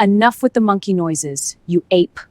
Enough with the monkey noises, you ape.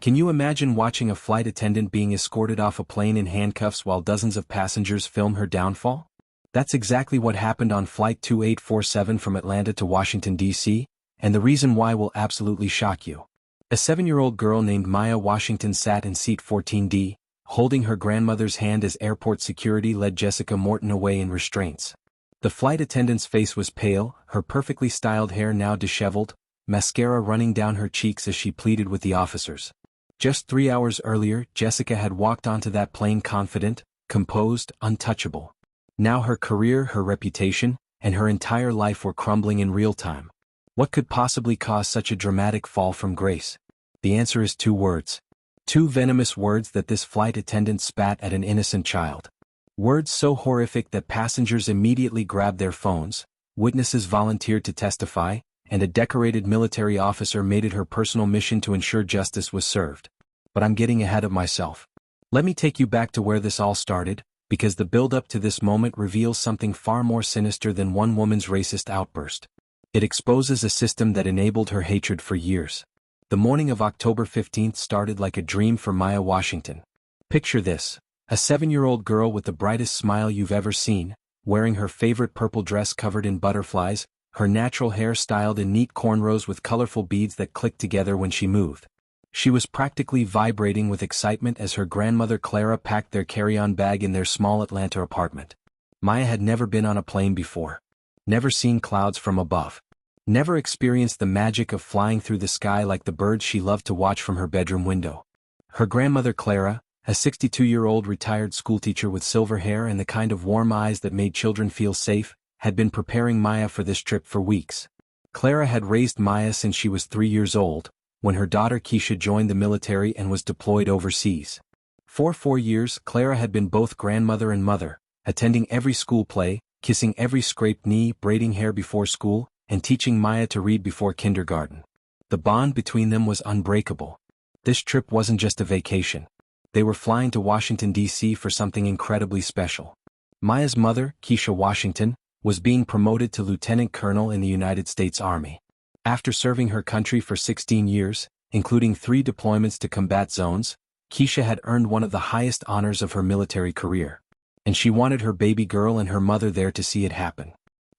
Can you imagine watching a flight attendant being escorted off a plane in handcuffs while dozens of passengers film her downfall? That's exactly what happened on Flight 2847 from Atlanta to Washington, D.C., and the reason why will absolutely shock you. A 7-year-old girl named Maya Washington sat in seat 14D, holding her grandmother's hand as airport security led Jessica Morton away in restraints. The flight attendant's face was pale, her perfectly styled hair now disheveled, mascara running down her cheeks as she pleaded with the officers. Just 3 hours earlier, Jessica had walked onto that plane confident, composed, untouchable. Now her career, her reputation, and her entire life were crumbling in real time. What could possibly cause such a dramatic fall from grace? The answer is 2 words. 2 venomous words that this flight attendant spat at an innocent child. Words so horrific that passengers immediately grabbed their phones, witnesses volunteered to testify, and a decorated military officer made it her personal mission to ensure justice was served. But I'm getting ahead of myself. Let me take you back to where this all started, because the build-up to this moment reveals something far more sinister than one woman's racist outburst. It exposes a system that enabled her hatred for years. The morning of October 15th started like a dream for Maya Washington. Picture this, a 7-year-old girl with the brightest smile you've ever seen, wearing her favorite purple dress covered in butterflies, her natural hair styled in neat cornrows with colorful beads that clicked together when she moved. She was practically vibrating with excitement as her grandmother Clara packed their carry-on bag in their small Atlanta apartment. Maya had never been on a plane before. Never seen clouds from above. Never experienced the magic of flying through the sky like the birds she loved to watch from her bedroom window. Her grandmother Clara, a 62-year-old retired schoolteacher with silver hair and the kind of warm eyes that made children feel safe, had been preparing Maya for this trip for weeks. Clara had raised Maya since she was 3 years old, when her daughter Keisha joined the military and was deployed overseas. For 4 years, Clara had been both grandmother and mother, attending every school play, kissing every scraped knee, braiding hair before school, and teaching Maya to read before kindergarten. The bond between them was unbreakable. This trip wasn't just a vacation. They were flying to Washington, D.C. for something incredibly special. Maya's mother, Keisha Washington, was being promoted to Lieutenant Colonel in the United States Army. After serving her country for 16 years, including 3 deployments to combat zones, Keisha had earned one of the highest honors of her military career. And she wanted her baby girl and her mother there to see it happen.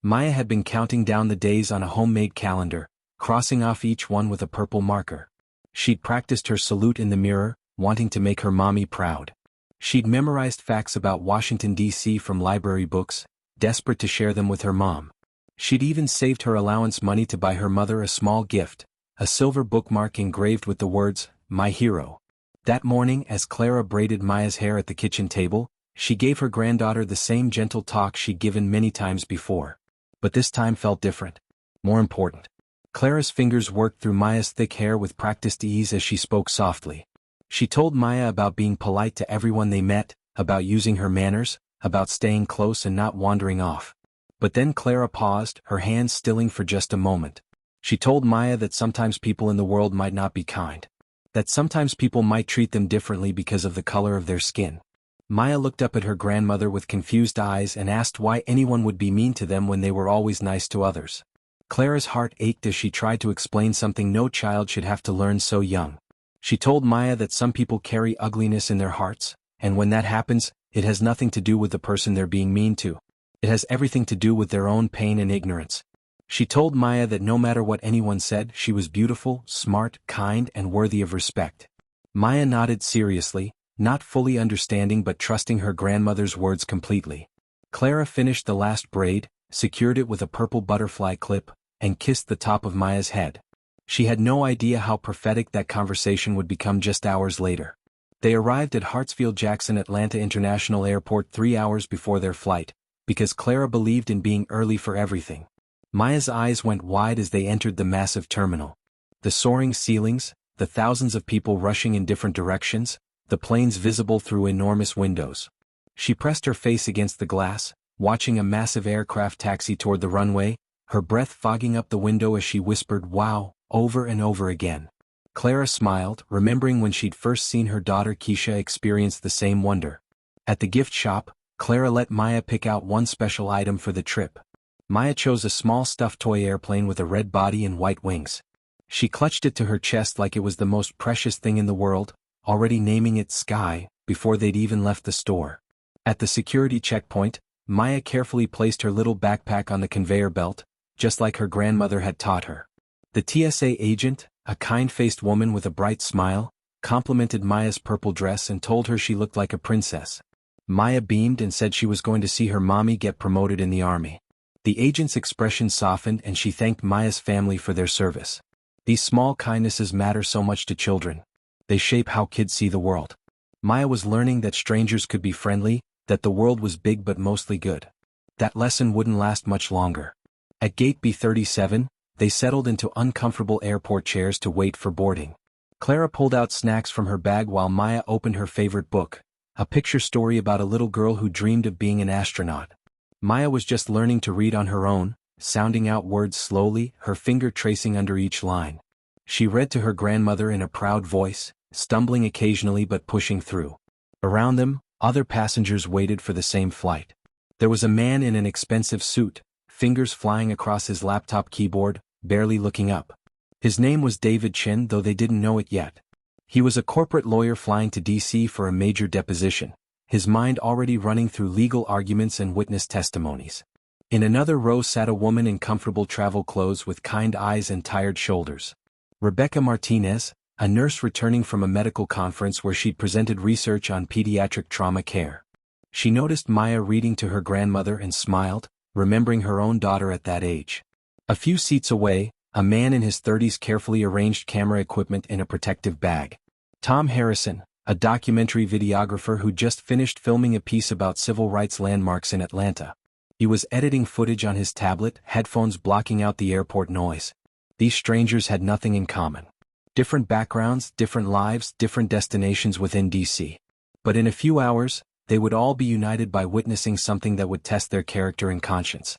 Maya had been counting down the days on a homemade calendar, crossing off each one with a purple marker. She'd practiced her salute in the mirror, wanting to make her mommy proud. She'd memorized facts about Washington, D.C. from library books, desperate to share them with her mom. She'd even saved her allowance money to buy her mother a small gift, a silver bookmark engraved with the words, "My Hero." That morning, as Clara braided Maya's hair at the kitchen table, she gave her granddaughter the same gentle talk she'd given many times before. But this time felt different. More important. Clara's fingers worked through Maya's thick hair with practiced ease as she spoke softly. She told Maya about being polite to everyone they met, about using her manners, about staying close and not wandering off. But then Clara paused, her hands stilling for just a moment. She told Maya that sometimes people in the world might not be kind. That sometimes people might treat them differently because of the color of their skin. Maya looked up at her grandmother with confused eyes and asked why anyone would be mean to them when they were always nice to others. Clara's heart ached as she tried to explain something no child should have to learn so young. She told Maya that some people carry ugliness in their hearts, and when that happens, it has nothing to do with the person they're being mean to. It has everything to do with their own pain and ignorance. She told Maya that no matter what anyone said, she was beautiful, smart, kind, and worthy of respect. Maya nodded seriously, not fully understanding but trusting her grandmother's words completely. Clara finished the last braid, secured it with a purple butterfly clip, and kissed the top of Maya's head. She had no idea how prophetic that conversation would become just hours later. They arrived at Hartsfield-Jackson Atlanta International Airport 3 hours before their flight, because Clara believed in being early for everything. Maya's eyes went wide as they entered the massive terminal. The soaring ceilings, the thousands of people rushing in different directions, the planes visible through enormous windows. She pressed her face against the glass, watching a massive aircraft taxi toward the runway, her breath fogging up the window as she whispered "wow" over and over again. Clara smiled, remembering when she'd first seen her daughter Keisha experience the same wonder. At the gift shop, Clara let Maya pick out one special item for the trip. Maya chose a small stuffed toy airplane with a red body and white wings. She clutched it to her chest like it was the most precious thing in the world, already naming it Sky, before they'd even left the store. At the security checkpoint, Maya carefully placed her little backpack on the conveyor belt, just like her grandmother had taught her. The TSA agent, a kind-faced woman with a bright smile, complimented Maya's purple dress and told her she looked like a princess. Maya beamed and said she was going to see her mommy get promoted in the army. The agent's expression softened and she thanked Maya's family for their service. These small kindnesses matter so much to children. They shape how kids see the world. Maya was learning that strangers could be friendly, that the world was big but mostly good. That lesson wouldn't last much longer. At gate B37, they settled into uncomfortable airport chairs to wait for boarding. Clara pulled out snacks from her bag while Maya opened her favorite book, a picture story about a little girl who dreamed of being an astronaut. Maya was just learning to read on her own, sounding out words slowly, her finger tracing under each line. She read to her grandmother in a proud voice, stumbling occasionally but pushing through. Around them, other passengers waited for the same flight. There was a man in an expensive suit, fingers flying across his laptop keyboard, barely looking up. His name was David Chin, though they didn't know it yet. He was a corporate lawyer flying to D.C. for a major deposition, his mind already running through legal arguments and witness testimonies. In another row sat a woman in comfortable travel clothes with kind eyes and tired shoulders. Rebecca Martinez, a nurse returning from a medical conference where she'd presented research on pediatric trauma care. She noticed Maya reading to her grandmother and smiled, remembering her own daughter at that age. A few seats away, a man in his 30s carefully arranged camera equipment in a protective bag. Tom Harrison, a documentary videographer who just finished filming a piece about civil rights landmarks in Atlanta. He was editing footage on his tablet, headphones blocking out the airport noise. These strangers had nothing in common. Different backgrounds, different lives, different destinations within D.C. But in a few hours, they would all be united by witnessing something that would test their character and conscience.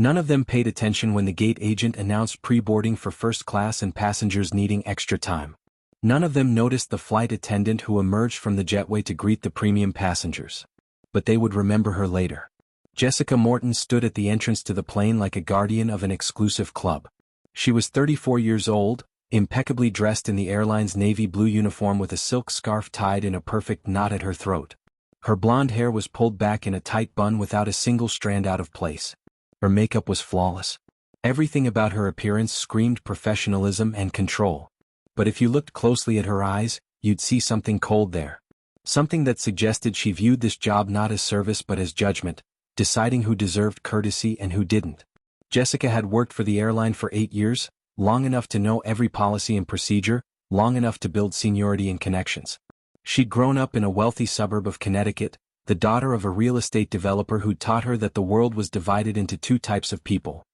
None of them paid attention when the gate agent announced pre-boarding for first class and passengers needing extra time. None of them noticed the flight attendant who emerged from the jetway to greet the premium passengers. But they would remember her later. Jessica Morton stood at the entrance to the plane like a guardian of an exclusive club. She was 34 years old, impeccably dressed in the airline's navy blue uniform with a silk scarf tied in a perfect knot at her throat. Her blonde hair was pulled back in a tight bun without a single strand out of place. Her makeup was flawless. Everything about her appearance screamed professionalism and control. But if you looked closely at her eyes, you'd see something cold there. Something that suggested she viewed this job not as service but as judgment, deciding who deserved courtesy and who didn't. Jessica had worked for the airline for 8 years, long enough to know every policy and procedure, long enough to build seniority and connections. She'd grown up in a wealthy suburb of Connecticut, the daughter of a real estate developer who taught her that the world was divided into two types of people: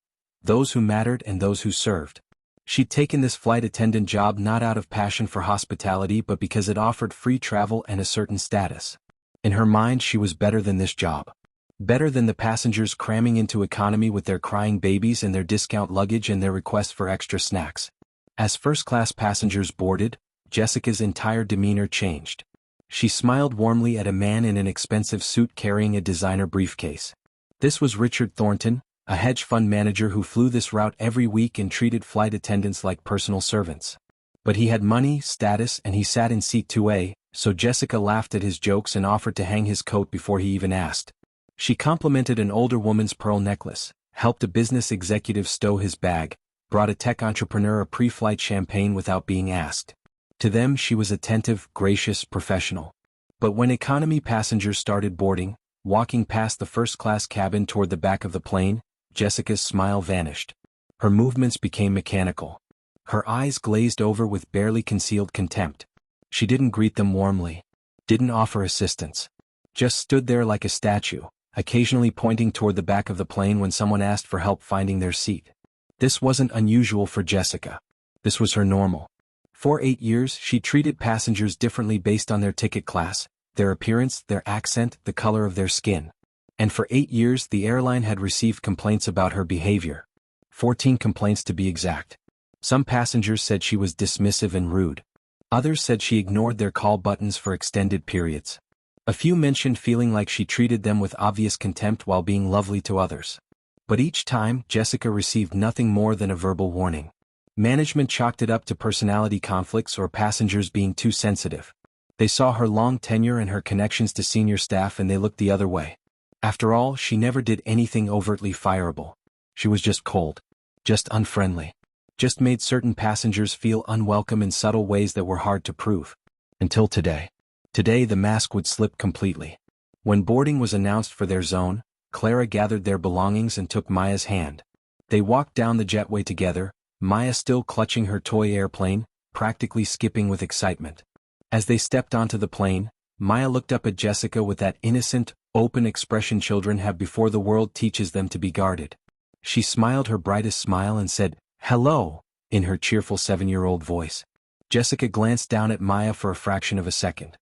those who mattered and those who served. She'd taken this flight attendant job not out of passion for hospitality but because it offered free travel and a certain status. In her mind, she was better than this job. Better than the passengers cramming into economy with their crying babies and their discount luggage and their requests for extra snacks. As first-class passengers boarded, Jessica's entire demeanor changed. She smiled warmly at a man in an expensive suit carrying a designer briefcase. This was Richard Thornton, a hedge fund manager who flew this route every week and treated flight attendants like personal servants. But he had money, status, and he sat in seat 2A, so Jessica laughed at his jokes and offered to hang his coat before he even asked. She complimented an older woman's pearl necklace, helped a business executive stow his bag, brought a tech entrepreneur a pre-flight champagne without being asked. To them she was attentive, gracious, professional. But when economy passengers started boarding, walking past the first-class cabin toward the back of the plane, Jessica's smile vanished. Her movements became mechanical. Her eyes glazed over with barely concealed contempt. She didn't greet them warmly. Didn't offer assistance. Just stood there like a statue, occasionally pointing toward the back of the plane when someone asked for help finding their seat. This wasn't unusual for Jessica. This was her normal. For 8 years, she treated passengers differently based on their ticket class, their appearance, their accent, the color of their skin. And for 8 years the airline had received complaints about her behavior. 14 complaints to be exact. Some passengers said she was dismissive and rude. Others said she ignored their call buttons for extended periods. A few mentioned feeling like she treated them with obvious contempt while being lovely to others. But each time, Jessica received nothing more than a verbal warning. Management chalked it up to personality conflicts or passengers being too sensitive. They saw her long tenure and her connections to senior staff and they looked the other way. After all, she never did anything overtly fireable. She was just cold. Just unfriendly. Just made certain passengers feel unwelcome in subtle ways that were hard to prove. Until today. Today the mask would slip completely. When boarding was announced for their zone, Clara gathered their belongings and took Maya's hand. They walked down the jetway together, Maya still clutching her toy airplane, practically skipping with excitement. As they stepped onto the plane, Maya looked up at Jessica with that innocent, open expression children have before the world teaches them to be guarded. She smiled her brightest smile and said, "Hello," in her cheerful 7-year-old voice. Jessica glanced down at Maya for a fraction of a second.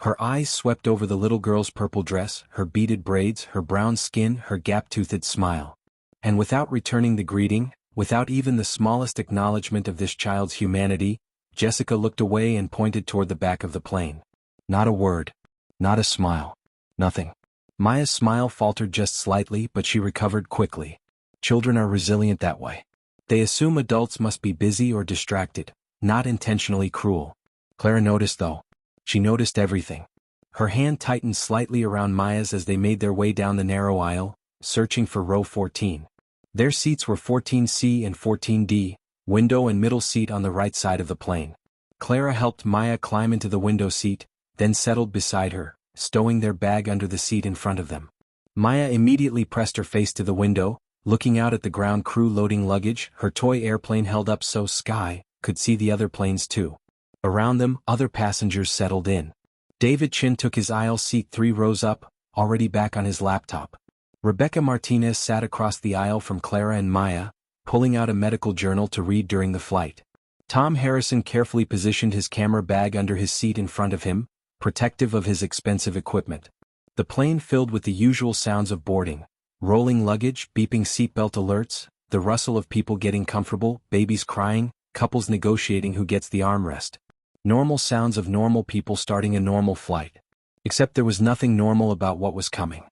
Her eyes swept over the little girl's purple dress, her beaded braids, her brown skin, her gap-toothed smile. And without returning the greeting, without even the smallest acknowledgement of this child's humanity, Jessica looked away and pointed toward the back of the plane. Not a word. Not a smile. Nothing. Maya's smile faltered just slightly, but she recovered quickly. Children are resilient that way. They assume adults must be busy or distracted, not intentionally cruel. Clara noticed though. She noticed everything. Her hand tightened slightly around Maya's as they made their way down the narrow aisle, searching for row 14. Their seats were 14C and 14D, window and middle seat on the right side of the plane. Clara helped Maya climb into the window seat, then settled beside her, stowing their bag under the seat in front of them. Maya immediately pressed her face to the window, looking out at the ground crew loading luggage, her toy airplane held up so Sky could see the other planes too. Around them, other passengers settled in. David Chin took his aisle seat 3 rows up, already back on his laptop. Rebecca Martinez sat across the aisle from Clara and Maya, pulling out a medical journal to read during the flight. Tom Harrison carefully positioned his camera bag under his seat in front of him, protective of his expensive equipment. The plane filled with the usual sounds of boarding. Rolling luggage, beeping seatbelt alerts, the rustle of people getting comfortable, babies crying, couples negotiating who gets the armrest. Normal sounds of normal people starting a normal flight. Except there was nothing normal about what was coming.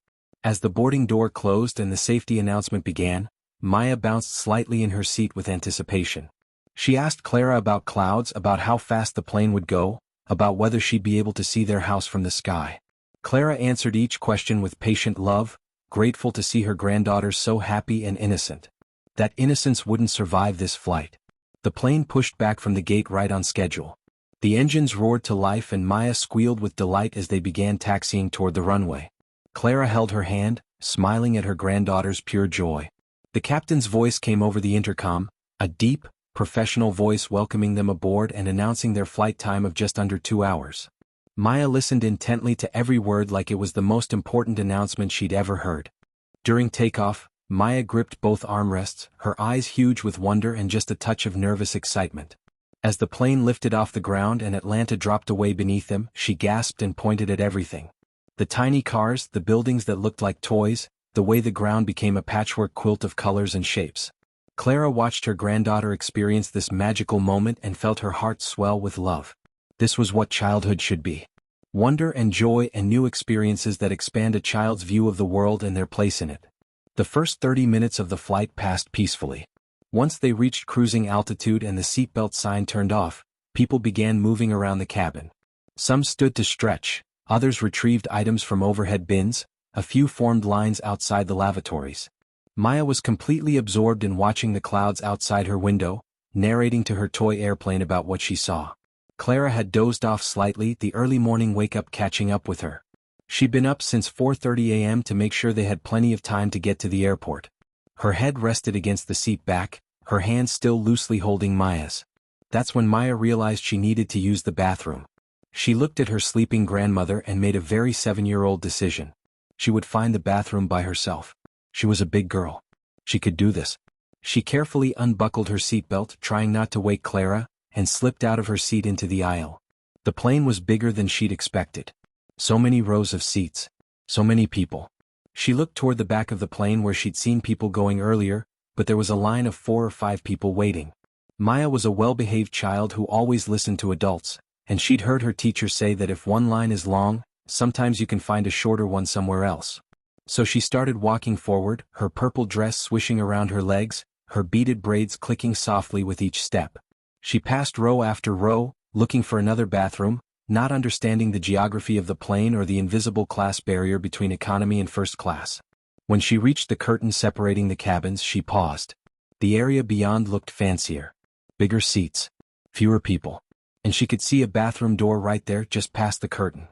As the boarding door closed and the safety announcement began, Maya bounced slightly in her seat with anticipation. She asked Clara about clouds, about how fast the plane would go, about whether she'd be able to see their house from the sky. Clara answered each question with patient love, grateful to see her granddaughter so happy and innocent. That innocence wouldn't survive this flight. The plane pushed back from the gate right on schedule. The engines roared to life and Maya squealed with delight as they began taxiing toward the runway. Clara held her hand, smiling at her granddaughter's pure joy. The captain's voice came over the intercom, a deep, professional voice welcoming them aboard and announcing their flight time of just under 2 hours. Maya listened intently to every word like it was the most important announcement she'd ever heard. During takeoff, Maya gripped both armrests, her eyes huge with wonder and just a touch of nervous excitement. As the plane lifted off the ground and Atlanta dropped away beneath them, she gasped and pointed at everything. The tiny cars, the buildings that looked like toys, the way the ground became a patchwork quilt of colors and shapes. Clara watched her granddaughter experience this magical moment and felt her heart swell with love. This was what childhood should be. Wonder and joy and new experiences that expand a child's view of the world and their place in it. The first 30 minutes of the flight passed peacefully. Once they reached cruising altitude and the seatbelt sign turned off, people began moving around the cabin. Some stood to stretch, others retrieved items from overhead bins, a few formed lines outside the lavatories. Maya was completely absorbed in watching the clouds outside her window, narrating to her toy airplane about what she saw. Clara had dozed off slightly, the early morning wake-up catching up with her. She'd been up since 4:30 a.m. to make sure they had plenty of time to get to the airport. Her head rested against the seat back, her hand still loosely holding Maya's. That's when Maya realized she needed to use the bathroom. She looked at her sleeping grandmother and made a very 7-year-old decision. She would find the bathroom by herself. She was a big girl. She could do this. She carefully unbuckled her seatbelt, trying not to wake Clara, and slipped out of her seat into the aisle. The plane was bigger than she'd expected. So many rows of seats. So many people. She looked toward the back of the plane where she'd seen people going earlier, but there was a line of 4 or 5 people waiting. Maya was a well-behaved child who always listened to adults, and she'd heard her teacher say that if one line is long, sometimes you can find a shorter one somewhere else. So she started walking forward, her purple dress swishing around her legs, her beaded braids clicking softly with each step. She passed row after row, looking for another bathroom, not understanding the geography of the plane or the invisible class barrier between economy and first class. When she reached the curtain separating the cabins, she paused. The area beyond looked fancier. Bigger seats. Fewer people. And she could see a bathroom door right there just past the curtain.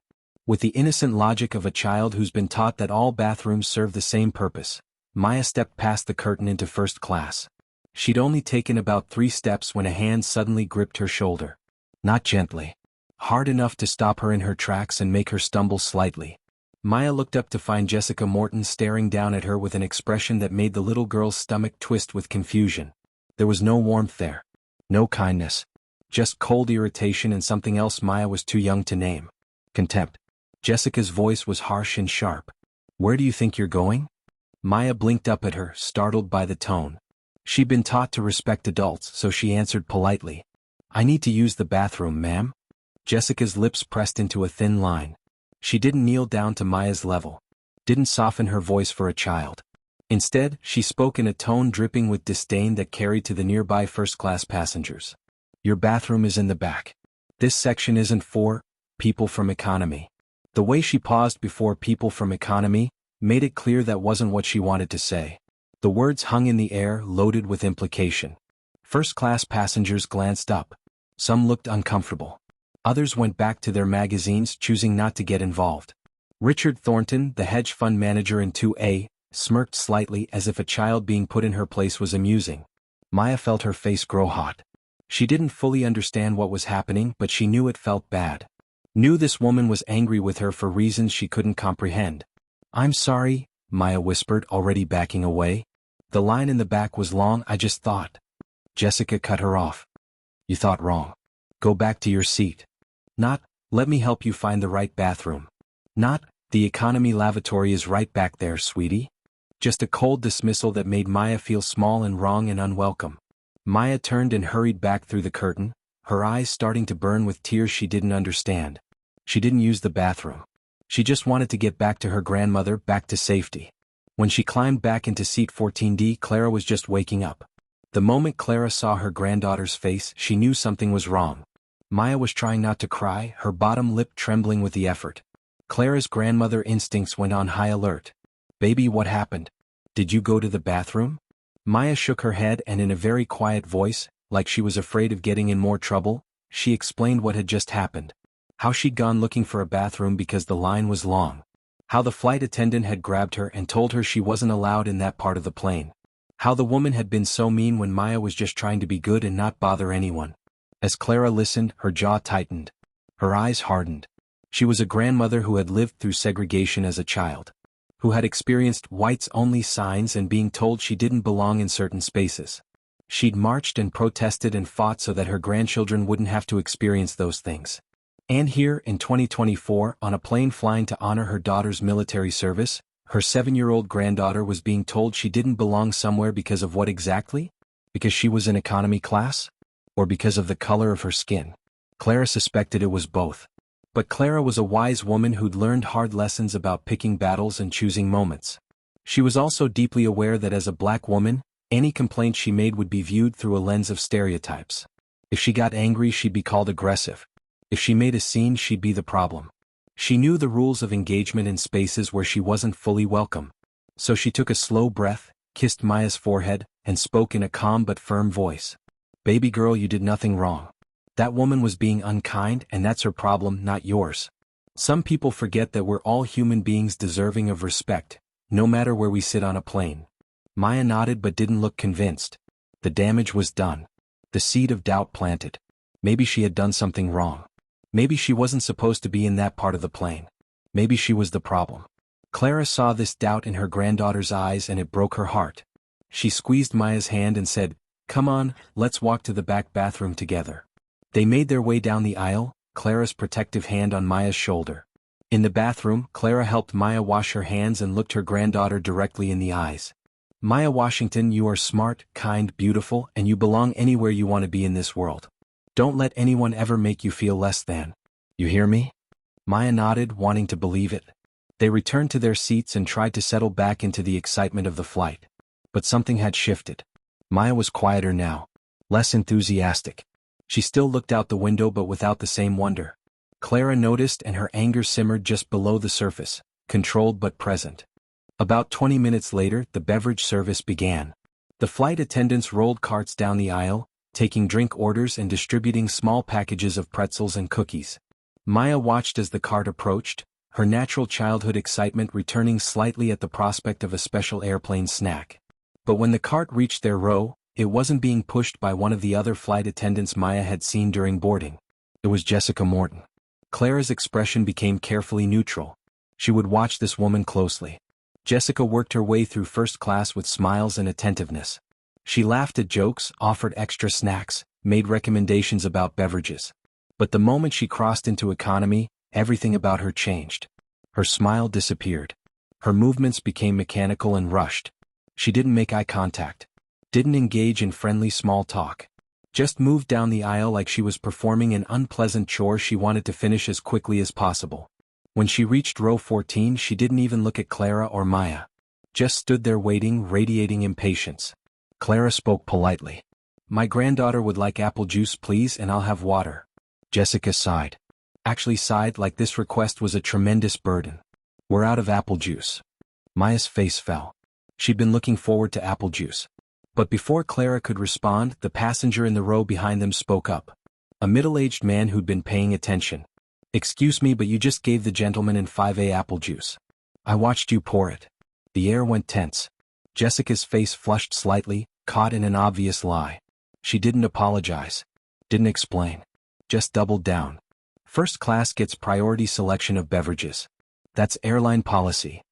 With the innocent logic of a child who's been taught that all bathrooms serve the same purpose, Maya stepped past the curtain into first class. She'd only taken about 3 steps when a hand suddenly gripped her shoulder. Not gently. Hard enough to stop her in her tracks and make her stumble slightly. Maya looked up to find Jessica Morton staring down at her with an expression that made the little girl's stomach twist with confusion. There was no warmth there. No kindness. Just cold irritation and something else Maya was too young to name. Contempt. Jessica's voice was harsh and sharp. "Where do you think you're going?" Maya blinked up at her, startled by the tone. She'd been taught to respect adults, so she answered politely. "I need to use the bathroom, ma'am." Jessica's lips pressed into a thin line. She didn't kneel down to Maya's level. Didn't soften her voice for a child. Instead, she spoke in a tone dripping with disdain that carried to the nearby first-class passengers. "Your bathroom is in the back. This section isn't for people from economy." The way she paused before people from economy made it clear that wasn't what she wanted to say. The words hung in the air, loaded with implication. First-class passengers glanced up. Some looked uncomfortable. Others went back to their magazines, choosing not to get involved. Richard Thornton, the hedge fund manager in 2A, smirked slightly as if a child being put in her place was amusing. Maya felt her face grow hot. She didn't fully understand what was happening, but she knew it felt bad. Knew this woman was angry with her for reasons she couldn't comprehend. "I'm sorry," Maya whispered, already backing away. "The line in the back was long, I just thought." Jessica cut her off. "You thought wrong. Go back to your seat." Not, "Let me help you find the right bathroom." Not, "The economy lavatory is right back there, sweetie." Just a cold dismissal that made Maya feel small and wrong and unwelcome. Maya turned and hurried back through the curtain, her eyes starting to burn with tears she didn't understand. She didn't use the bathroom. She just wanted to get back to her grandmother, back to safety. When she climbed back into seat 14D, Clara was just waking up. The moment Clara saw her granddaughter's face, she knew something was wrong. Maya was trying not to cry, her bottom lip trembling with the effort. Clara's grandmother instincts went on high alert. "Baby, what happened? Did you go to the bathroom?" Maya shook her head and in a very quiet voice, like she was afraid of getting in more trouble, she explained what had just happened. How she'd gone looking for a bathroom because the line was long. How the flight attendant had grabbed her and told her she wasn't allowed in that part of the plane. How the woman had been so mean when Maya was just trying to be good and not bother anyone. As Clara listened, her jaw tightened. Her eyes hardened. She was a grandmother who had lived through segregation as a child. Who had experienced whites-only signs and being told she didn't belong in certain spaces. She'd marched and protested and fought so that her grandchildren wouldn't have to experience those things. And here, in 2024, on a plane flying to honor her daughter's military service, her 7-year-old granddaughter was being told she didn't belong somewhere because of what exactly? Because she was in economy class? Or because of the color of her skin? Clara suspected it was both. But Clara was a wise woman who'd learned hard lessons about picking battles and choosing moments. She was also deeply aware that as a black woman, any complaint she made would be viewed through a lens of stereotypes. If she got angry, she'd be called aggressive. If she made a scene, she'd be the problem. She knew the rules of engagement in spaces where she wasn't fully welcome. So she took a slow breath, kissed Maya's forehead, and spoke in a calm but firm voice. "Baby girl, you did nothing wrong. That woman was being unkind, and that's her problem, not yours." Some people forget that we're all human beings deserving of respect, no matter where we sit on a plane. Maya nodded but didn't look convinced. The damage was done. The seed of doubt planted. Maybe she had done something wrong. Maybe she wasn't supposed to be in that part of the plane. Maybe she was the problem. Clara saw this doubt in her granddaughter's eyes and it broke her heart. She squeezed Maya's hand and said, "Come on, let's walk to the back bathroom together." They made their way down the aisle, Clara's protective hand on Maya's shoulder. In the bathroom, Clara helped Maya wash her hands and looked her granddaughter directly in the eyes. "Maya Washington, you are smart, kind, beautiful, and you belong anywhere you want to be in this world. Don't let anyone ever make you feel less than. You hear me?" Maya nodded, wanting to believe it. They returned to their seats and tried to settle back into the excitement of the flight. But something had shifted. Maya was quieter now, less enthusiastic. She still looked out the window but without the same wonder. Clara noticed and her anger simmered just below the surface, controlled but present. About 20 minutes later, the beverage service began. The flight attendants rolled carts down the aisle, taking drink orders and distributing small packages of pretzels and cookies. Maya watched as the cart approached, her natural childhood excitement returning slightly at the prospect of a special airplane snack. But when the cart reached their row, it wasn't being pushed by one of the other flight attendants Maya had seen during boarding. It was Jessica Morton. Clara's expression became carefully neutral. She would watch this woman closely. Jessica worked her way through first class with smiles and attentiveness. She laughed at jokes, offered extra snacks, made recommendations about beverages. But the moment she crossed into economy, everything about her changed. Her smile disappeared. Her movements became mechanical and rushed. She didn't make eye contact. Didn't engage in friendly small talk. Just moved down the aisle like she was performing an unpleasant chore she wanted to finish as quickly as possible. When she reached row 14, she didn't even look at Clara or Maya. Just stood there waiting, radiating impatience. Clara spoke politely. "My granddaughter would like apple juice please, and I'll have water." Jessica sighed. Actually sighed like this request was a tremendous burden. "We're out of apple juice." Maya's face fell. She'd been looking forward to apple juice. But before Clara could respond, the passenger in the row behind them spoke up. A middle-aged man who'd been paying attention. "Excuse me, but you just gave the gentleman in 5A apple juice. I watched you pour it." The air went tense. Jessica's face flushed slightly, caught in an obvious lie. She didn't apologize. Didn't explain. Just doubled down. First class gets priority selection of beverages. That's airline policy.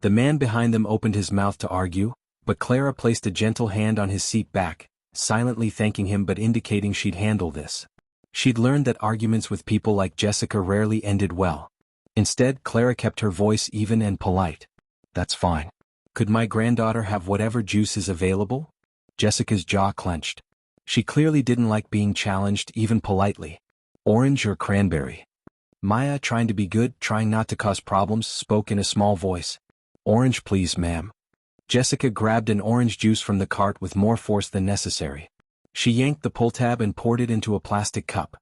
The man behind them opened his mouth to argue, but Clara placed a gentle hand on his seat back, silently thanking him but indicating she'd handle this. She'd learned that arguments with people like Jessica rarely ended well. Instead, Clara kept her voice even and polite. "That's fine. Could my granddaughter have whatever juice is available?" Jessica's jaw clenched. She clearly didn't like being challenged even politely. "Orange or cranberry?" Maya, trying to be good, trying not to cause problems, spoke in a small voice. "Orange please, ma'am." Jessica grabbed an orange juice from the cart with more force than necessary. She yanked the pull tab and poured it into a plastic cup.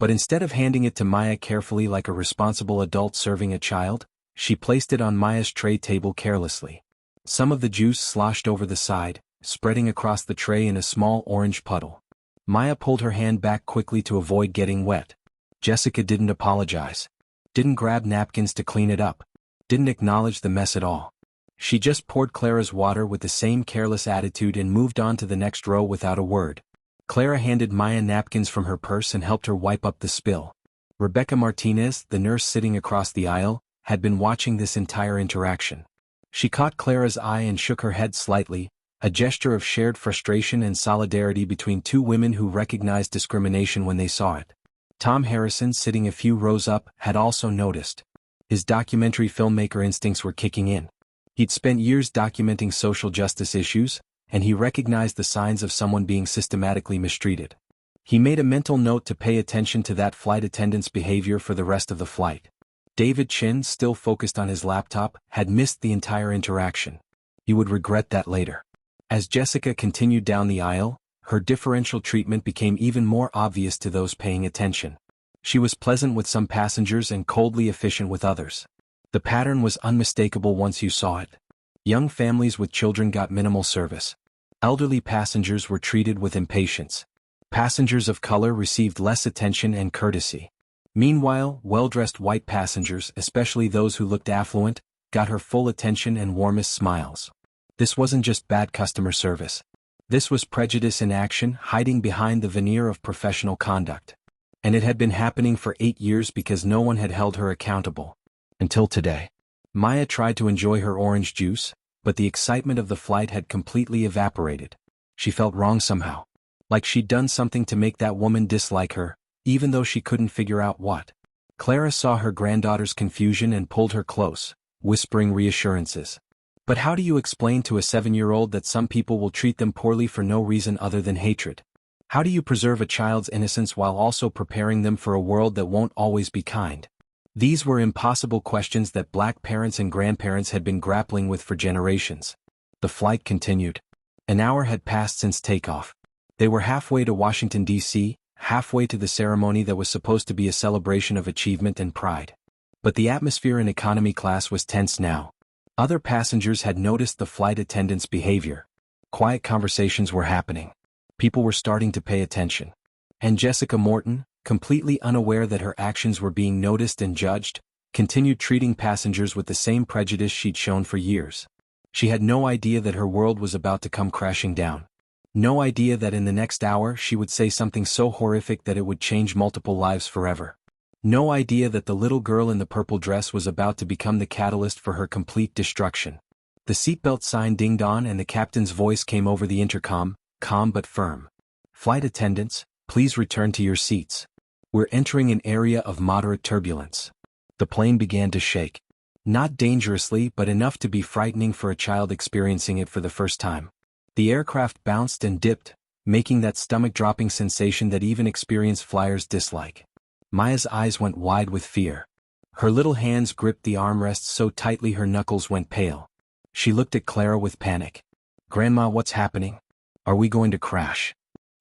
But instead of handing it to Maya carefully like a responsible adult serving a child, she placed it on Maya's tray table carelessly. Some of the juice sloshed over the side, spreading across the tray in a small orange puddle. Maya pulled her hand back quickly to avoid getting wet. Jessica didn't apologize. Didn't grab napkins to clean it up. Didn't acknowledge the mess at all. She just poured Clara's water with the same careless attitude and moved on to the next row without a word. Clara handed Maya napkins from her purse and helped her wipe up the spill. Rebecca Martinez, the nurse sitting across the aisle, had been watching this entire interaction. She caught Clara's eye and shook her head slightly, a gesture of shared frustration and solidarity between two women who recognized discrimination when they saw it. Tom Harrison, sitting a few rows up, had also noticed. His documentary filmmaker instincts were kicking in. He'd spent years documenting social justice issues, and he recognized the signs of someone being systematically mistreated. He made a mental note to pay attention to that flight attendant's behavior for the rest of the flight. David Chin, still focused on his laptop, had missed the entire interaction. He would regret that later. As Jessica continued down the aisle, her differential treatment became even more obvious to those paying attention. She was pleasant with some passengers and coldly efficient with others. The pattern was unmistakable once you saw it. Young families with children got minimal service. Elderly passengers were treated with impatience. Passengers of color received less attention and courtesy. Meanwhile, well-dressed white passengers, especially those who looked affluent, got her full attention and warmest smiles. This wasn't just bad customer service. This was prejudice in action, hiding behind the veneer of professional conduct. And it had been happening for 8 years because no one had held her accountable. Until today. Maya tried to enjoy her orange juice, but the excitement of the flight had completely evaporated. She felt wrong somehow. Like she'd done something to make that woman dislike her, even though she couldn't figure out what. Clara saw her granddaughter's confusion and pulled her close, whispering reassurances. But how do you explain to a 7-year-old that some people will treat them poorly for no reason other than hatred? How do you preserve a child's innocence while also preparing them for a world that won't always be kind? These were impossible questions that Black parents and grandparents had been grappling with for generations. The flight continued. An hour had passed since takeoff. They were halfway to Washington, D.C., halfway to the ceremony that was supposed to be a celebration of achievement and pride. But the atmosphere in economy class was tense now. Other passengers had noticed the flight attendant's behavior. Quiet conversations were happening. People were starting to pay attention. And Jessica Morton, completely unaware that her actions were being noticed and judged, continued treating passengers with the same prejudice she'd shown for years. She had no idea that her world was about to come crashing down. No idea that in the next hour she would say something so horrific that it would change multiple lives forever. No idea that the little girl in the purple dress was about to become the catalyst for her complete destruction. The seatbelt sign dinged on and the captain's voice came over the intercom, calm but firm. "Flight attendants, please return to your seats. We're entering an area of moderate turbulence." The plane began to shake. Not dangerously but enough to be frightening for a child experiencing it for the first time. The aircraft bounced and dipped, making that stomach-dropping sensation that even experienced flyers dislike. Maya's eyes went wide with fear. Her little hands gripped the armrests so tightly her knuckles went pale. She looked at Clara with panic. "Grandma, what's happening? Are we going to crash?"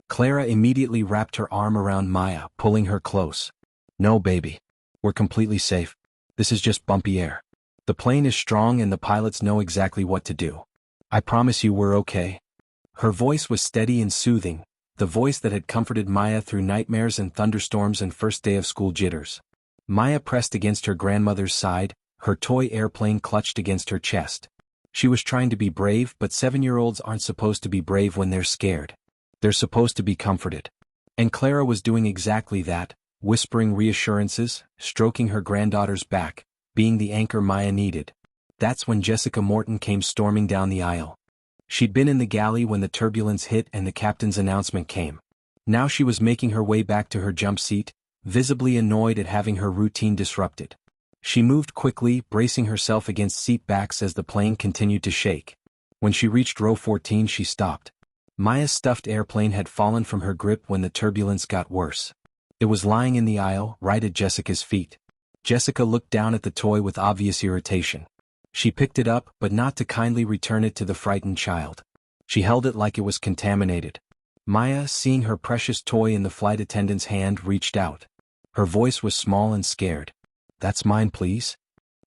Clara immediately wrapped her arm around Maya, pulling her close. "No, baby. We're completely safe. This is just bumpy air. The plane is strong and the pilots know exactly what to do. I promise you we're okay." Her voice was steady and soothing, the voice that had comforted Maya through nightmares and thunderstorms and first day of school jitters. Maya pressed against her grandmother's side, her toy airplane clutched against her chest. She was trying to be brave, but 7-year-olds aren't supposed to be brave when they're scared. They're supposed to be comforted. And Clara was doing exactly that, whispering reassurances, stroking her granddaughter's back, being the anchor Maya needed. That's when Jessica Morton came storming down the aisle. She'd been in the galley when the turbulence hit and the captain's announcement came. Now she was making her way back to her jump seat, visibly annoyed at having her routine disrupted. She moved quickly, bracing herself against seat backs as the plane continued to shake. When she reached row 14 she stopped. Maya's stuffed airplane had fallen from her grip when the turbulence got worse. It was lying in the aisle, right at Jessica's feet. Jessica looked down at the toy with obvious irritation. She picked it up, but not to kindly return it to the frightened child. She held it like it was contaminated. Maya, seeing her precious toy in the flight attendant's hand, reached out. Her voice was small and scared. "That's mine, please."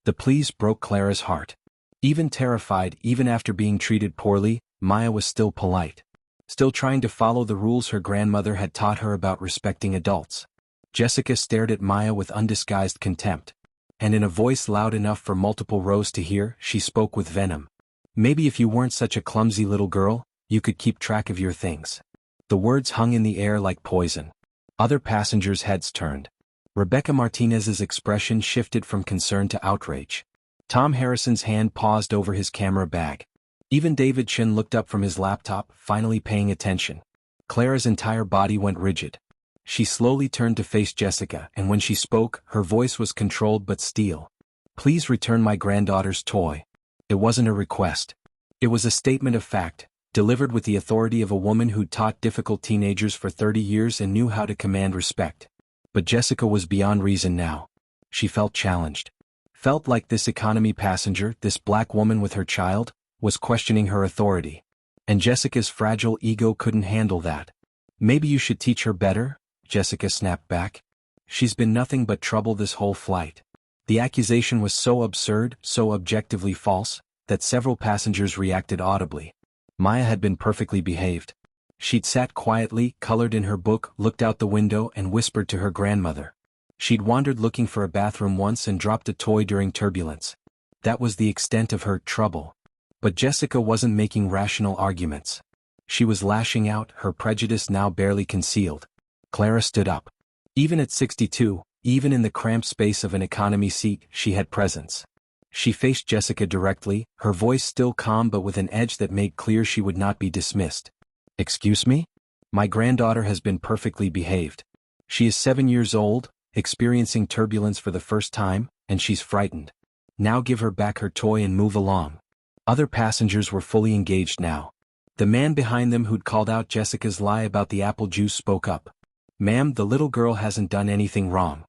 The please broke Clara's heart. Even terrified, even after being treated poorly, Maya was still polite. Still trying to follow the rules her grandmother had taught her about respecting adults. Jessica stared at Maya with undisguised contempt. And in a voice loud enough for multiple rows to hear, she spoke with venom. "Maybe if you weren't such a clumsy little girl, you could keep track of your things." The words hung in the air like poison. Other passengers' heads turned. Rebecca Martinez's expression shifted from concern to outrage. Tom Harrison's hand paused over his camera bag. Even David Shin looked up from his laptop, finally paying attention. Clara's entire body went rigid. She slowly turned to face Jessica, and when she spoke, her voice was controlled but steel. "Please return my granddaughter's toy." It wasn't a request. It was a statement of fact, delivered with the authority of a woman who'd taught difficult teenagers for 30 years and knew how to command respect. But Jessica was beyond reason now. She felt challenged. Felt like this economy passenger, this black woman with her child, was questioning her authority. And Jessica's fragile ego couldn't handle that. "Maybe you should teach her better," Jessica snapped back. "She's been nothing but trouble this whole flight." The accusation was so absurd, so objectively false, that several passengers reacted audibly. Maya had been perfectly behaved. She'd sat quietly, colored in her book, looked out the window and whispered to her grandmother. She'd wandered looking for a bathroom once and dropped a toy during turbulence. That was the extent of her trouble. But Jessica wasn't making rational arguments. She was lashing out, her prejudice now barely concealed. Clara stood up. Even at 62, even in the cramped space of an economy seat, she had presence. She faced Jessica directly, her voice still calm but with an edge that made clear she would not be dismissed. "Excuse me? My granddaughter has been perfectly behaved. She is 7 years old, experiencing turbulence for the first time, and she's frightened. Now give her back her toy and move along." Other passengers were fully engaged now. The man behind them who'd called out Jessica's lie about the apple juice spoke up. "Ma'am, the little girl hasn't done anything wrong.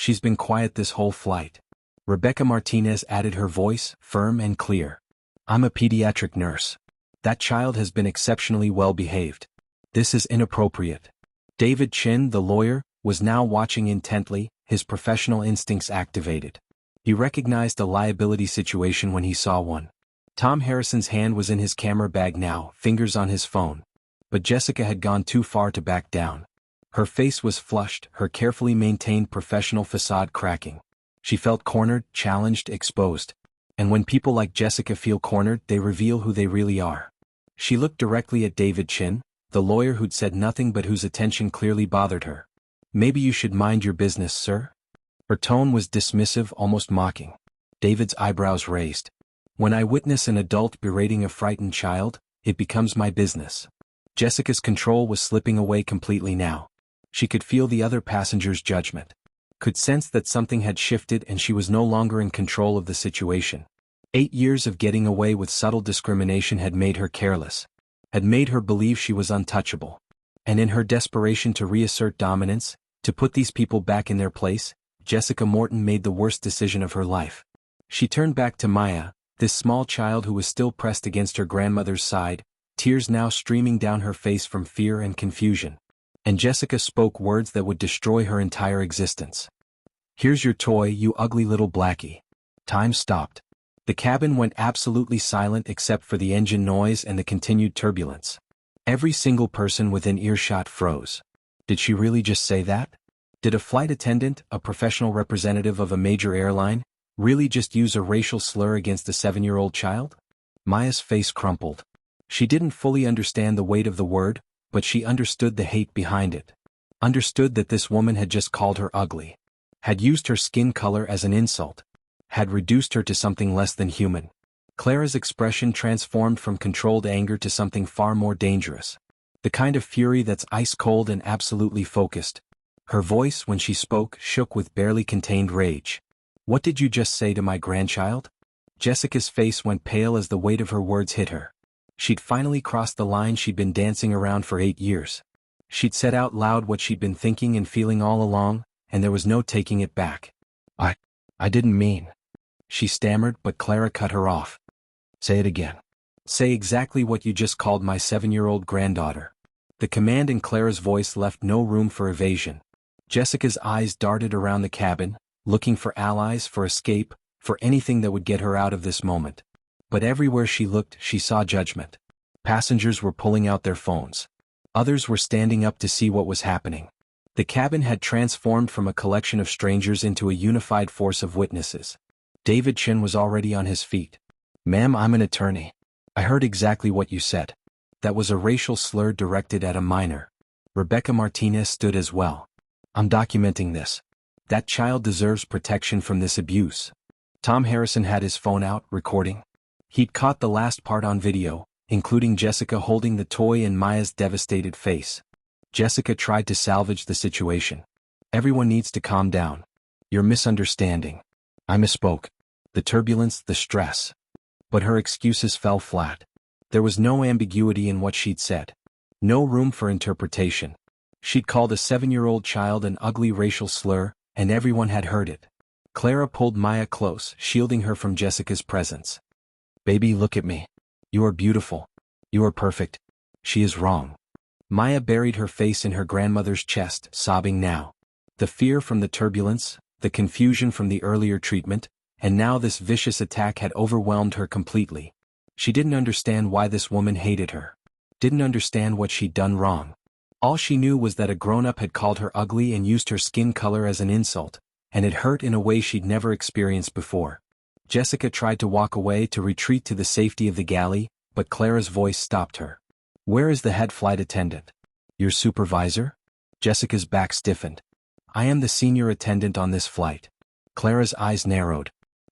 She's been quiet this whole flight. Rebecca Martinez added her voice, firm and clear. I'm a pediatric nurse. That child has been exceptionally well behaved. This is inappropriate. David Chin, the lawyer, was now watching intently, his professional instincts activated. He recognized a liability situation when he saw one. Tom Harrison's hand was in his camera bag now, fingers on his phone. But Jessica had gone too far to back down. Her face was flushed, her carefully maintained professional facade cracking. She felt cornered, challenged, exposed. And when people like Jessica feel cornered, they reveal who they really are. She looked directly at David Chin, the lawyer who'd said nothing but whose attention clearly bothered her. Maybe you should mind your business, sir? Her tone was dismissive, almost mocking. David's eyebrows raised. When I witness an adult berating a frightened child, it becomes my business. Jessica's control was slipping away completely now. She could feel the other passenger's judgment. Could sense that something had shifted and she was no longer in control of the situation. 8 years of getting away with subtle discrimination had made her careless. Had made her believe she was untouchable. And in her desperation to reassert dominance, to put these people back in their place, Jessica Morton made the worst decision of her life. She turned back to Maya, this small child who was still pressed against her grandmother's side, tears now streaming down her face from fear and confusion. And Jessica spoke words that would destroy her entire existence. Here's your toy, you ugly little Blackie. Time stopped. The cabin went absolutely silent except for the engine noise and the continued turbulence. Every single person within earshot froze. Did she really just say that? Did a flight attendant, a professional representative of a major airline, really just use a racial slur against a 7-year-old child? Maya's face crumpled. She didn't fully understand the weight of the word, but she understood the hate behind it. Understood that this woman had just called her ugly. Had used her skin color as an insult. Had reduced her to something less than human. Clara's expression transformed from controlled anger to something far more dangerous. The kind of fury that's ice-cold and absolutely focused. Her voice, when she spoke, shook with barely contained rage. What did you just say to my grandchild? Jessica's face went pale as the weight of her words hit her. She'd finally crossed the line she'd been dancing around for 8 years. She'd said out loud what she'd been thinking and feeling all along, and there was no taking it back. I didn't mean. She stammered, but Clara cut her off. Say it again. Say exactly what you just called my 7-year-old granddaughter. The command in Clara's voice left no room for evasion. Jessica's eyes darted around the cabin, looking for allies, for escape, for anything that would get her out of this moment. But everywhere she looked, she saw judgment. Passengers were pulling out their phones. Others were standing up to see what was happening. The cabin had transformed from a collection of strangers into a unified force of witnesses. David Chin was already on his feet. Ma'am, I'm an attorney. I heard exactly what you said. That was a racial slur directed at a minor. Rebecca Martinez stood as well. I'm documenting this. That child deserves protection from this abuse. Tom Harrison had his phone out, recording. He'd caught the last part on video, including Jessica holding the toy and Maya's devastated face. Jessica tried to salvage the situation. Everyone needs to calm down. You're misunderstanding. I misspoke. The turbulence, the stress. But her excuses fell flat. There was no ambiguity in what she'd said. No room for interpretation. She'd called a 7-year-old child an ugly racial slur, and everyone had heard it. Clara pulled Maya close, shielding her from Jessica's presence. Baby, look at me. You are beautiful. You are perfect. She is wrong. Maya buried her face in her grandmother's chest, sobbing now. The fear from the turbulence, the confusion from the earlier treatment, and now this vicious attack had overwhelmed her completely. She didn't understand why this woman hated her. Didn't understand what she'd done wrong. All she knew was that a grown-up had called her ugly and used her skin color as an insult, and it hurt in a way she'd never experienced before. Jessica tried to walk away, to retreat to the safety of the galley, but Clara's voice stopped her. Where is the head flight attendant? Your supervisor? Jessica's back stiffened. I am the senior attendant on this flight. Clara's eyes narrowed.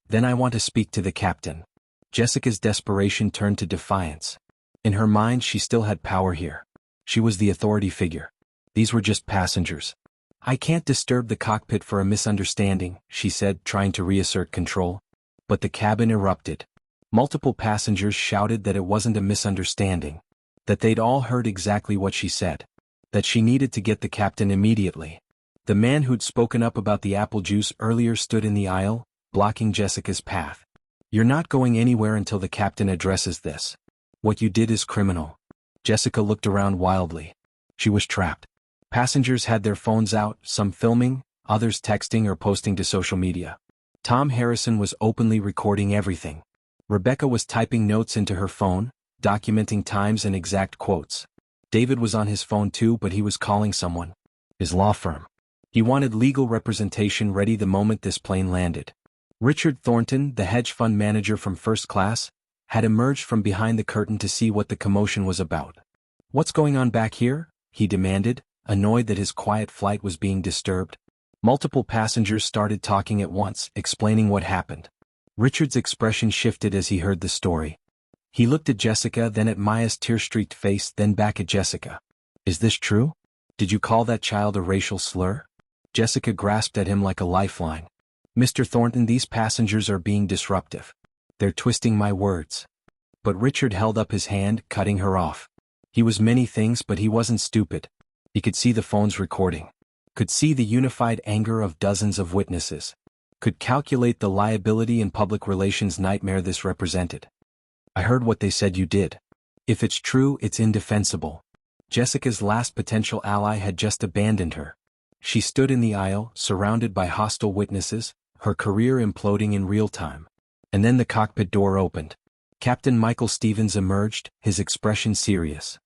Then I want to speak to the captain. Jessica's desperation turned to defiance. In her mind, she still had power here. She was the authority figure. These were just passengers. I can't disturb the cockpit for a misunderstanding, she said, trying to reassert control. But the cabin erupted. Multiple passengers shouted that it wasn't a misunderstanding. That they'd all heard exactly what she said. That she needed to get the captain immediately. The man who'd spoken up about the apple juice earlier stood in the aisle, blocking Jessica's path. "You're not going anywhere until the captain addresses this. What you did is criminal." Jessica looked around wildly. She was trapped. Passengers had their phones out, some filming, others texting or posting to social media. Tom Harrison was openly recording everything. Rebecca was typing notes into her phone, documenting times and exact quotes. David was on his phone too, but he was calling someone. His law firm. He wanted legal representation ready the moment this plane landed. Richard Thornton, the hedge fund manager from First Class, had emerged from behind the curtain to see what the commotion was about. "What's going on back here?" he demanded, annoyed that his quiet flight was being disturbed. Multiple passengers started talking at once, explaining what happened. Richard's expression shifted as he heard the story. He looked at Jessica, then at Maya's tear-streaked face, then back at Jessica. "Is this true? Did you call that child a racial slur?" Jessica grasped at him like a lifeline. "Mr. Thornton, these passengers are being disruptive. They're twisting my words." But Richard held up his hand, cutting her off. He was many things, but he wasn't stupid. He could see the phones recording. Could see the unified anger of dozens of witnesses. Could calculate the liability and public relations nightmare this represented. "I heard what they said you did. If it's true, it's indefensible." Jessica's last potential ally had just abandoned her. She stood in the aisle, surrounded by hostile witnesses, her career imploding in real time. And then the cockpit door opened. Captain Michael Stevens emerged, his expression serious.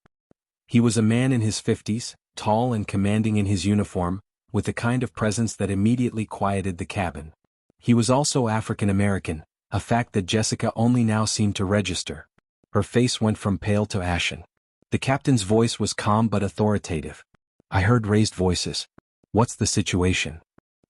He was a man in his 50s, tall and commanding in his uniform, with the kind of presence that immediately quieted the cabin. He was also African American, a fact that Jessica only now seemed to register. Her face went from pale to ashen. The captain's voice was calm but authoritative. "I heard raised voices. What's the situation?"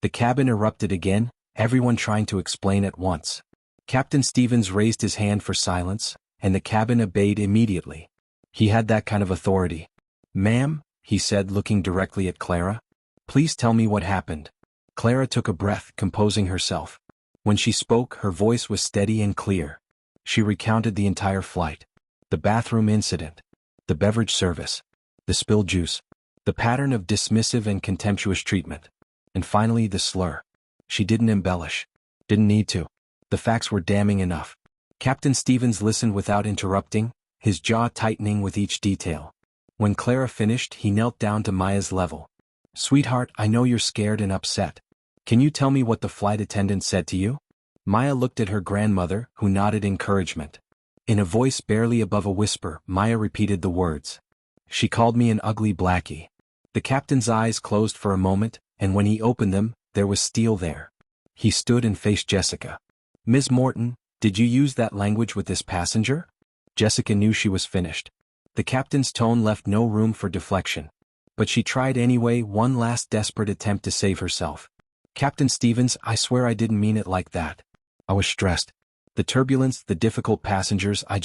The cabin erupted again, everyone trying to explain at once. Captain Stevens raised his hand for silence, and the cabin obeyed immediately. He had that kind of authority. "Ma'am," he said, looking directly at Clara, "please tell me what happened." Clara took a breath, composing herself. When she spoke, her voice was steady and clear. She recounted the entire flight. The bathroom incident. The beverage service. The spilled juice. The pattern of dismissive and contemptuous treatment. And finally the slur. She didn't embellish. Didn't need to. The facts were damning enough. Captain Stevens listened without interrupting, his jaw tightening with each detail. When Clara finished, he knelt down to Maya's level. "Sweetheart, I know you're scared and upset. Can you tell me what the flight attendant said to you?" Maya looked at her grandmother, who nodded encouragement. In a voice barely above a whisper, Maya repeated the words. "She called me an ugly Blackie." The captain's eyes closed for a moment, and when he opened them, there was steel there. He stood and faced Jessica. "Ms. Morton, did you use that language with this passenger?" Jessica knew she was finished. The captain's tone left no room for deflection. But she tried anyway, one last desperate attempt to save herself. "Captain Stevens, I swear I didn't mean it like that. I was stressed. The turbulence, the difficult passengers, I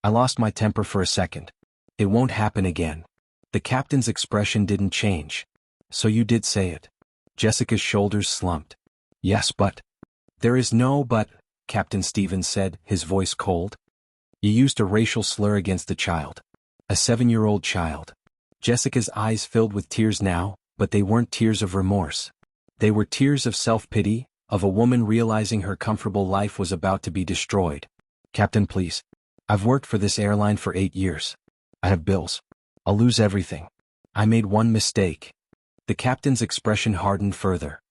lost my temper for a second. It won't happen again." The captain's expression didn't change. "So you did say it." Jessica's shoulders slumped. "Yes, but..." "There is no but," Captain Stevens said, his voice cold. "You used a racial slur against a child. A 7-year-old child." Jessica's eyes filled with tears now, but they weren't tears of remorse. They were tears of self-pity, of a woman realizing her comfortable life was about to be destroyed. "Captain, please. I've worked for this airline for 8 years. I have bills. I'll lose everything. I made one mistake." The captain's expression hardened further.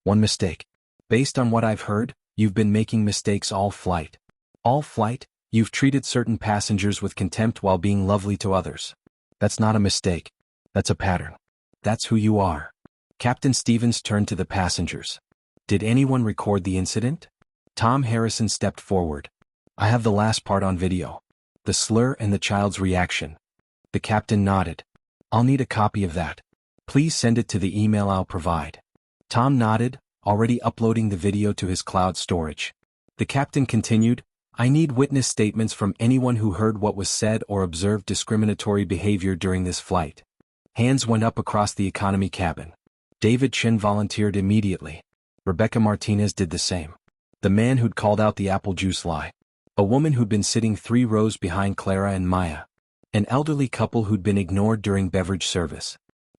"One mistake? Based on what I've heard, you've been making mistakes all flight. All flight, you've treated certain passengers with contempt while being lovely to others. That's not a mistake. That's a pattern. That's who you are." Captain Stevens turned to the passengers. "Did anyone record the incident?" Tom Harrison stepped forward. "I have the last part on video. The slur and the child's reaction." The captain nodded. "I'll need a copy of that. Please send it to the email I'll provide." Tom nodded, already uploading the video to his cloud storage. The captain continued, "I need witness statements from anyone who heard what was said or observed discriminatory behavior during this flight." Hands went up across the economy cabin. David Chin volunteered immediately. Rebecca Martinez did the same. The man who'd called out the apple juice lie. A woman who'd been sitting 3 rows behind Clara and Maya. An elderly couple who'd been ignored during beverage service.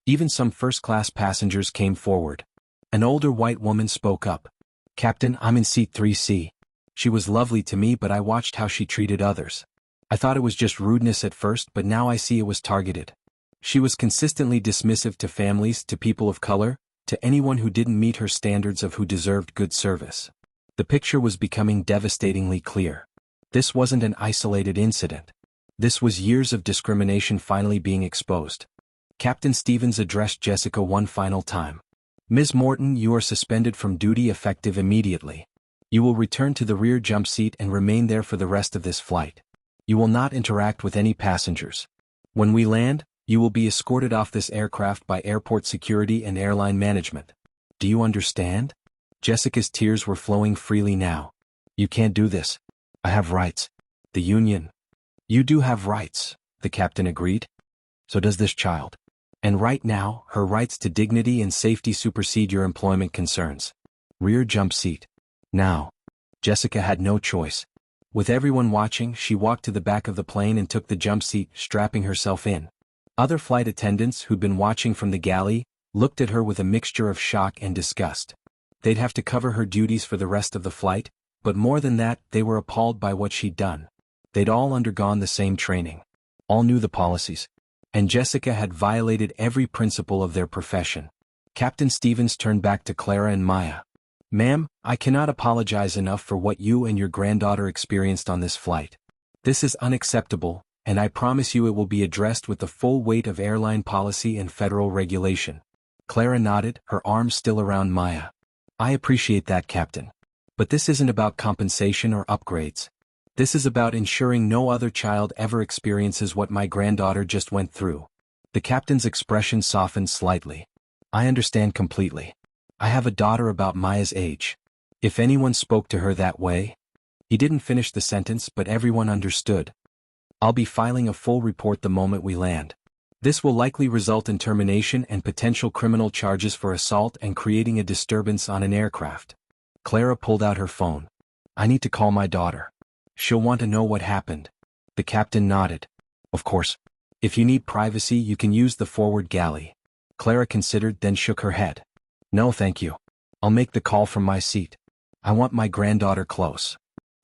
Even some first-class passengers came forward. An older white woman spoke up. "Captain, I'm in seat 3C. She was lovely to me, but I watched how she treated others. I thought it was just rudeness at first, but now I see it was targeted. She was consistently dismissive to families, to people of color, to anyone who didn't meet her standards of who deserved good service." The picture was becoming devastatingly clear. This wasn't an isolated incident. This was years of discrimination finally being exposed. Captain Stevens addressed Jessica one final time. "Ms. Morton, you are suspended from duty effective immediately. You will return to the rear jump seat and remain there for the rest of this flight. You will not interact with any passengers. When we land, you will be escorted off this aircraft by airport security and airline management. Do you understand?" Jessica's tears were flowing freely now. "You can't do this. I have rights. The union." "You do have rights," the captain agreed. "So does this child. And right now, her rights to dignity and safety supersede your employment concerns. Rear jump seat. Now." Jessica had no choice. With everyone watching, she walked to the back of the plane and took the jump seat, strapping herself in. Other flight attendants who'd been watching from the galley looked at her with a mixture of shock and disgust. They'd have to cover her duties for the rest of the flight, but more than that, they were appalled by what she'd done. They'd all undergone the same training. All knew the policies. And Jessica had violated every principle of their profession. Captain Stevens turned back to Clara and Maya. "Ma'am, I cannot apologize enough for what you and your granddaughter experienced on this flight. This is unacceptable, and I promise you it will be addressed with the full weight of airline policy and federal regulation." Clara nodded, her arms still around Maya. "I appreciate that, Captain. But this isn't about compensation or upgrades. This is about ensuring no other child ever experiences what my granddaughter just went through." The captain's expression softened slightly. "I understand completely. I have a daughter about Maya's age. If anyone spoke to her that way..." He didn't finish the sentence, but everyone understood. "I'll be filing a full report the moment we land. This will likely result in termination and potential criminal charges for assault and creating a disturbance on an aircraft." Clara pulled out her phone. "I need to call my daughter. She'll want to know what happened." The captain nodded. "Of course. If you need privacy, you can use the forward galley." Clara considered, then shook her head. "No, thank you. I'll make the call from my seat. I want my granddaughter close."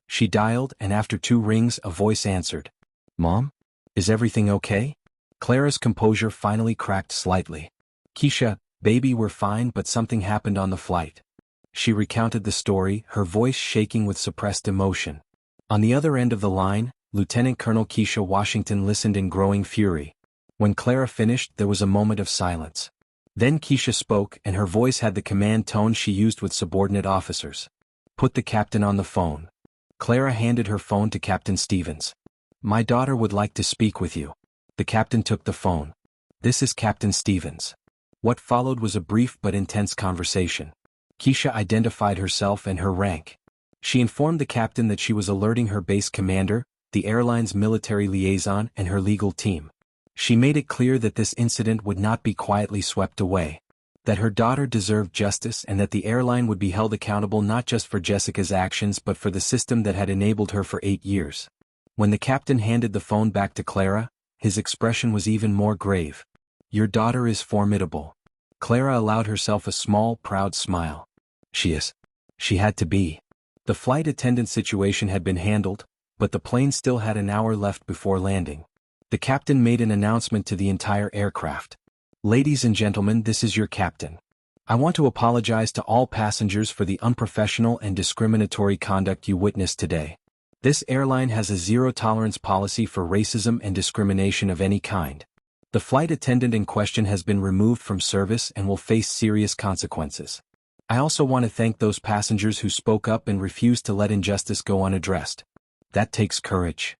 She dialed, and after 2 rings, a voice answered. "Mom? Is everything okay?" Clara's composure finally cracked slightly. "Keisha, baby, we're fine, but something happened on the flight." She recounted the story, her voice shaking with suppressed emotion. On the other end of the line, Lieutenant Colonel Keisha Washington listened in growing fury. When Clara finished, there was a moment of silence. Then Keisha spoke, and her voice had the command tone she used with subordinate officers. "Put the captain on the phone." Clara handed her phone to Captain Stevens. "My daughter would like to speak with you." The captain took the phone. "This is Captain Stevens." What followed was a brief but intense conversation. Keisha identified herself and her rank. She informed the captain that she was alerting her base commander, the airline's military liaison, and her legal team. She made it clear that this incident would not be quietly swept away, that her daughter deserved justice and that the airline would be held accountable not just for Jessica's actions but for the system that had enabled her for 8 years. When the captain handed the phone back to Clara, his expression was even more grave. "Your daughter is formidable." Clara allowed herself a small, proud smile. "She is. She had to be." The flight attendant situation had been handled, but the plane still had an hour left before landing. The captain made an announcement to the entire aircraft. "Ladies and gentlemen, this is your captain. I want to apologize to all passengers for the unprofessional and discriminatory conduct you witnessed today. This airline has a zero-tolerance policy for racism and discrimination of any kind. The flight attendant in question has been removed from service and will face serious consequences. I also want to thank those passengers who spoke up and refused to let injustice go unaddressed. That takes courage."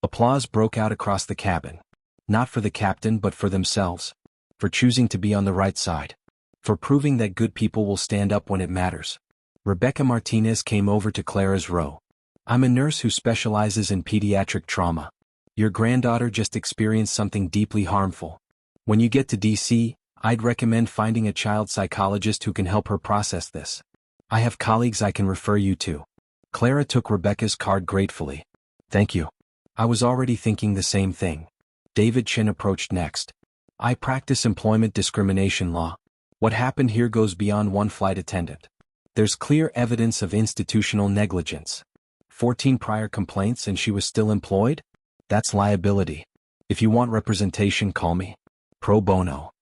Applause broke out across the cabin. Not for the captain but for themselves. For choosing to be on the right side. For proving that good people will stand up when it matters. Rebecca Martinez came over to Clara's row. "I'm a nurse who specializes in pediatric trauma. Your granddaughter just experienced something deeply harmful. When you get to DC, I'd recommend finding a child psychologist who can help her process this. I have colleagues I can refer you to." Clara took Rebecca's card gratefully. "Thank you. I was already thinking the same thing." David Chin approached next. I practice employment discrimination law. What happened here goes beyond one flight attendant. There's clear evidence of institutional negligence. 14 prior complaints and she was still employed? That's liability. If you want representation, call me. Pro bono.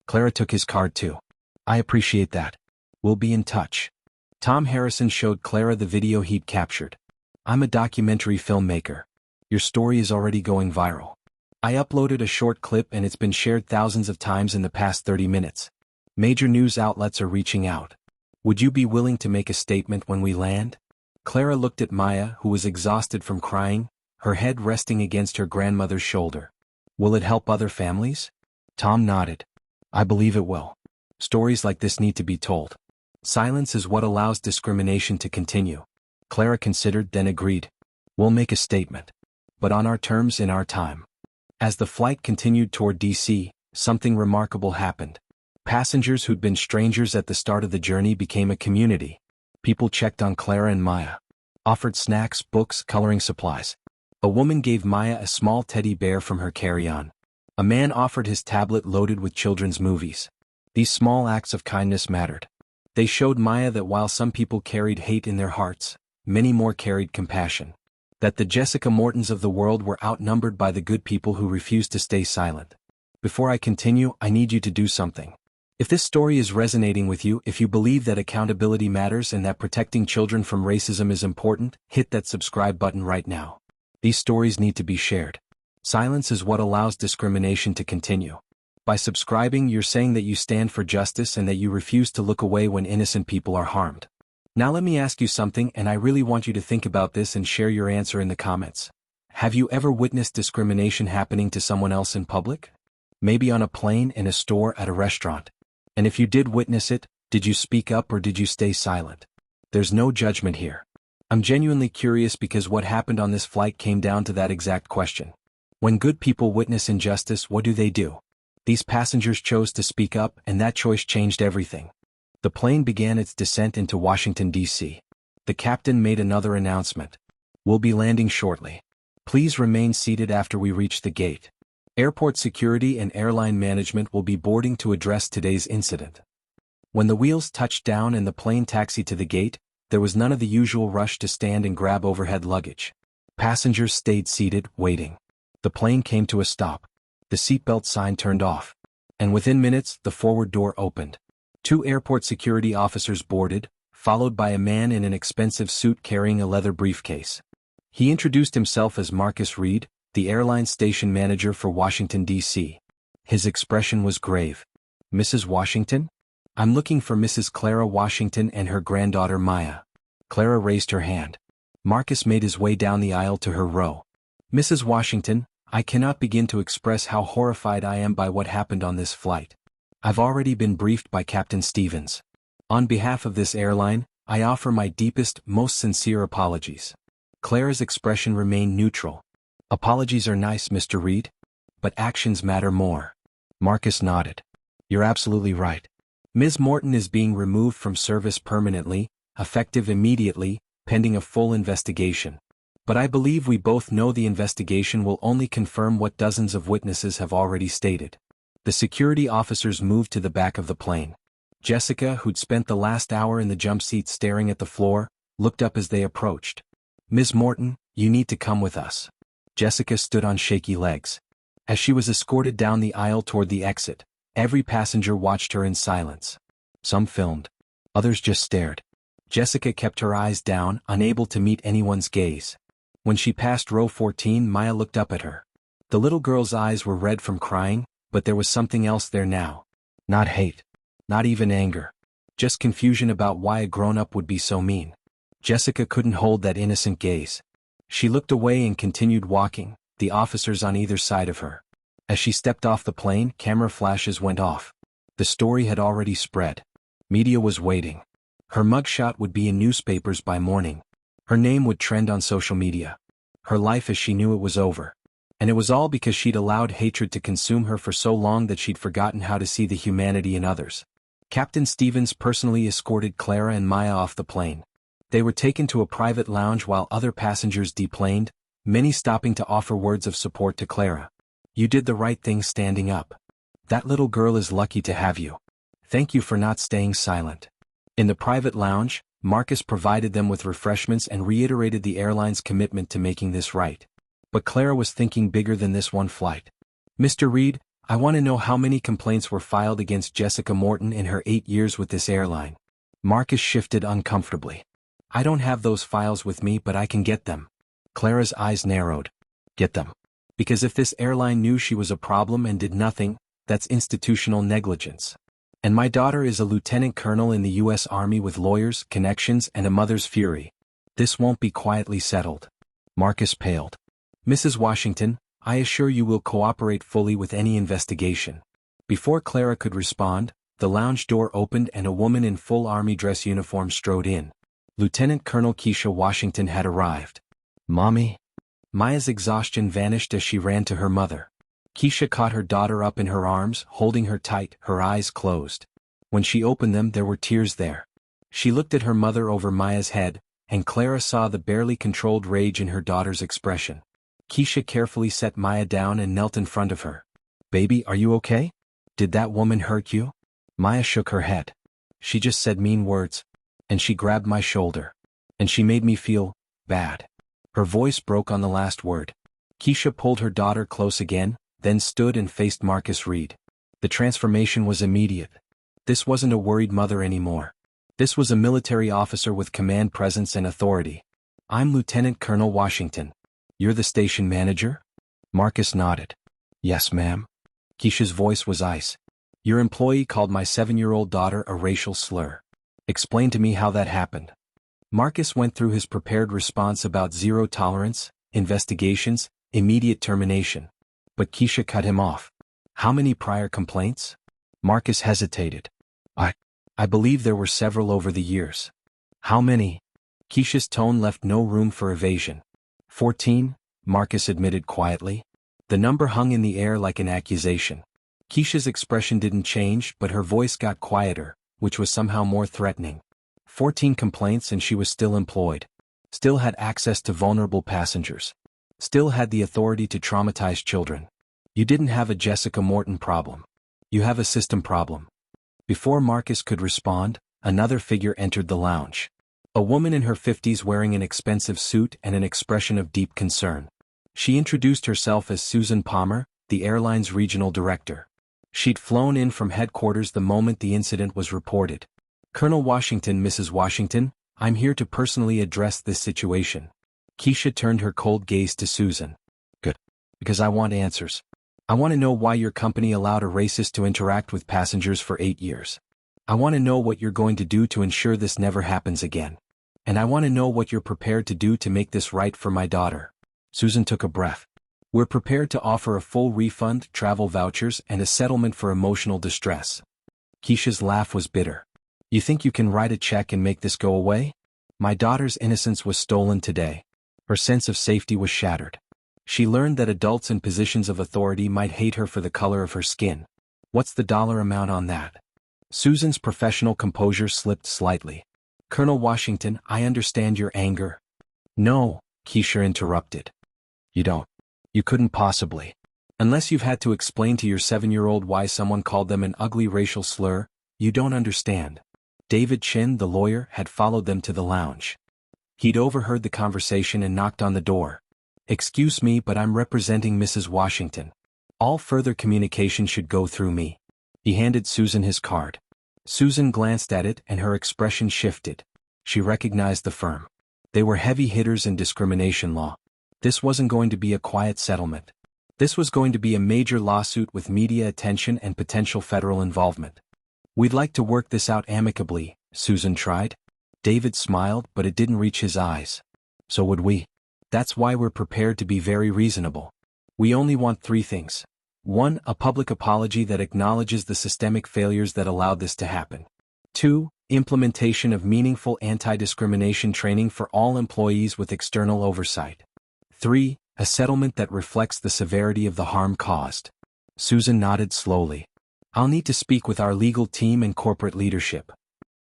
Clara took his card too. I appreciate that. We'll be in touch. Tom Harrison showed Clara the video he'd captured. I'm a documentary filmmaker. Your story is already going viral. I uploaded a short clip and it's been shared thousands of times in the past 30 minutes. Major news outlets are reaching out. Would you be willing to make a statement when we land? Clara looked at Maya, who was exhausted from crying, her head resting against her grandmother's shoulder. Will it help other families? Tom nodded. I believe it will. Stories like this need to be told. Silence is what allows discrimination to continue. Clara considered, then agreed. We'll make a statement. But on our terms, in our time. As the flight continued toward D.C., something remarkable happened. Passengers who'd been strangers at the start of the journey became a community. People checked on Clara and Maya. Offered snacks, books, coloring supplies. A woman gave Maya a small teddy bear from her carry-on. A man offered his tablet loaded with children's movies. These small acts of kindness mattered. They showed Maya that while some people carried hate in their hearts, many more carried compassion. That the Jessica Mortons of the world were outnumbered by the good people who refused to stay silent. Before I continue, I need you to do something. If this story is resonating with you, if you believe that accountability matters and that protecting children from racism is important, hit that subscribe button right now. These stories need to be shared. Silence is what allows discrimination to continue. By subscribing, you're saying that you stand for justice and that you refuse to look away when innocent people are harmed. Now let me ask you something, and I really want you to think about this and share your answer in the comments. Have you ever witnessed discrimination happening to someone else in public? Maybe on a plane, in a store, at a restaurant. And if you did witness it, did you speak up or did you stay silent? There's no judgment here. I'm genuinely curious because what happened on this flight came down to that exact question. When good people witness injustice, what do? These passengers chose to speak up, and that choice changed everything. The plane began its descent into Washington, D.C. The captain made another announcement. We'll be landing shortly. Please remain seated after we reach the gate. Airport security and airline management will be boarding to address today's incident. When the wheels touched down and the plane taxied to the gate, there was none of the usual rush to stand and grab overhead luggage. Passengers stayed seated, waiting. The plane came to a stop. The seatbelt sign turned off. And within minutes, the forward door opened. 2 airport security officers boarded, followed by a man in an expensive suit carrying a leather briefcase. He introduced himself as Marcus Reed, the airline station manager for Washington, D.C. His expression was grave. Mrs. Washington? I'm looking for Mrs. Clara Washington and her granddaughter Maya. Clara raised her hand. Marcus made his way down the aisle to her row. Mrs. Washington, I cannot begin to express how horrified I am by what happened on this flight. I've already been briefed by Captain Stevens. On behalf of this airline, I offer my deepest, most sincere apologies. Clara's expression remained neutral. Apologies are nice, Mr. Reed, but actions matter more. Marcus nodded. You're absolutely right. Ms. Morton is being removed from service permanently, effective immediately, pending a full investigation. But I believe we both know the investigation will only confirm what dozens of witnesses have already stated. The security officers moved to the back of the plane. Jessica, who'd spent the last hour in the jump seat staring at the floor, looked up as they approached. Ms. Morton, you need to come with us. Jessica stood on shaky legs. As she was escorted down the aisle toward the exit, every passenger watched her in silence. Some filmed. Others just stared. Jessica kept her eyes down, unable to meet anyone's gaze. When she passed row 14, Maya looked up at her. The little girl's eyes were red from crying, but there was something else there now. Not hate. Not even anger. Just confusion about why a grown-up would be so mean. Jessica couldn't hold that innocent gaze. She looked away and continued walking, the officers on either side of her. As she stepped off the plane, camera flashes went off. The story had already spread. Media was waiting. Her mugshot would be in newspapers by morning. Her name would trend on social media. Her life as she knew it was over. And it was all because she'd allowed hatred to consume her for so long that she'd forgotten how to see the humanity in others. Captain Stevens personally escorted Clara and Maya off the plane. They were taken to a private lounge while other passengers deplaned, many stopping to offer words of support to Clara. You did the right thing standing up. That little girl is lucky to have you. Thank you for not staying silent. In the private lounge, Marcus provided them with refreshments and reiterated the airline's commitment to making this right. But Clara was thinking bigger than this one flight. Mr. Reed, I want to know how many complaints were filed against Jessica Morton in her 8 years with this airline. Marcus shifted uncomfortably. I don't have those files with me, but I can get them. Clara's eyes narrowed. Get them. Because if this airline knew she was a problem and did nothing, that's institutional negligence. And my daughter is a lieutenant colonel in the U.S. Army with lawyers, connections, and a mother's fury. This won't be quietly settled. Marcus paled. Mrs. Washington, I assure you will cooperate fully with any investigation. Before Clara could respond, the lounge door opened and a woman in full Army dress uniform strode in. Lieutenant Colonel Keisha Washington had arrived. Mommy? Maya's exhaustion vanished as she ran to her mother. Keisha caught her daughter up in her arms, holding her tight, her eyes closed. When she opened them, there were tears there. She looked at her mother over Maya's head, and Clara saw the barely controlled rage in her daughter's expression. Keisha carefully set Maya down and knelt in front of her. Baby, are you okay? Did that woman hurt you? Maya shook her head. She just said mean words. And she grabbed my shoulder. And she made me feel bad. Her voice broke on the last word. Keisha pulled her daughter close again, then stood and faced Marcus Reed. The transformation was immediate. This wasn't a worried mother anymore. This was a military officer with command presence and authority. I'm Lieutenant Colonel Washington. You're the station manager? Marcus nodded. Yes, ma'am. Keisha's voice was ice. Your employee called my 7-year-old daughter a racial slur. Explain to me how that happened. Marcus went through his prepared response about zero tolerance, investigations, immediate termination. But Keisha cut him off. How many prior complaints? Marcus hesitated. I believe there were several over the years. How many? Keisha's tone left no room for evasion. 14, Marcus admitted quietly. The number hung in the air like an accusation. Keisha's expression didn't change, but her voice got quieter, which was somehow more threatening. 14 complaints and she was still employed. Still had access to vulnerable passengers. Still had the authority to traumatize children. You didn't have a Jessica Morton problem. You have a system problem. Before Marcus could respond, another figure entered the lounge. A woman in her 50s wearing an expensive suit and an expression of deep concern. She introduced herself as Susan Palmer, the airline's regional director. She'd flown in from headquarters the moment the incident was reported. Colonel Washington, Mrs. Washington, I'm here to personally address this situation. Keisha turned her cold gaze to Susan. Good. Because I want answers. I want to know why your company allowed a racist to interact with passengers for 8 years. I want to know what you're going to do to ensure this never happens again. And I want to know what you're prepared to do to make this right for my daughter. Susan took a breath. We're prepared to offer a full refund, travel vouchers, and a settlement for emotional distress. Keisha's laugh was bitter. You think you can write a check and make this go away? My daughter's innocence was stolen today. Her sense of safety was shattered. She learned that adults in positions of authority might hate her for the color of her skin. What's the dollar amount on that? Susan's professional composure slipped slightly. Colonel Washington, I understand your anger. No, Keisha interrupted. You don't. You couldn't possibly. Unless you've had to explain to your 7-year-old why someone called them an ugly racial slur, you don't understand. David Chin, the lawyer, had followed them to the lounge. He'd overheard the conversation and knocked on the door. Excuse me, but I'm representing Mrs. Washington. All further communication should go through me. He handed Susan his card. Susan glanced at it and her expression shifted. She recognized the firm. They were heavy hitters in discrimination law. This wasn't going to be a quiet settlement. This was going to be a major lawsuit with media attention and potential federal involvement. We'd like to work this out amicably, Susan tried. David smiled, but it didn't reach his eyes. So would we. That's why we're prepared to be very reasonable. We only want 3 things. 1, a public apology that acknowledges the systemic failures that allowed this to happen. 2, implementation of meaningful anti-discrimination training for all employees with external oversight. 3, a settlement that reflects the severity of the harm caused. Susan nodded slowly. I'll need to speak with our legal team and corporate leadership.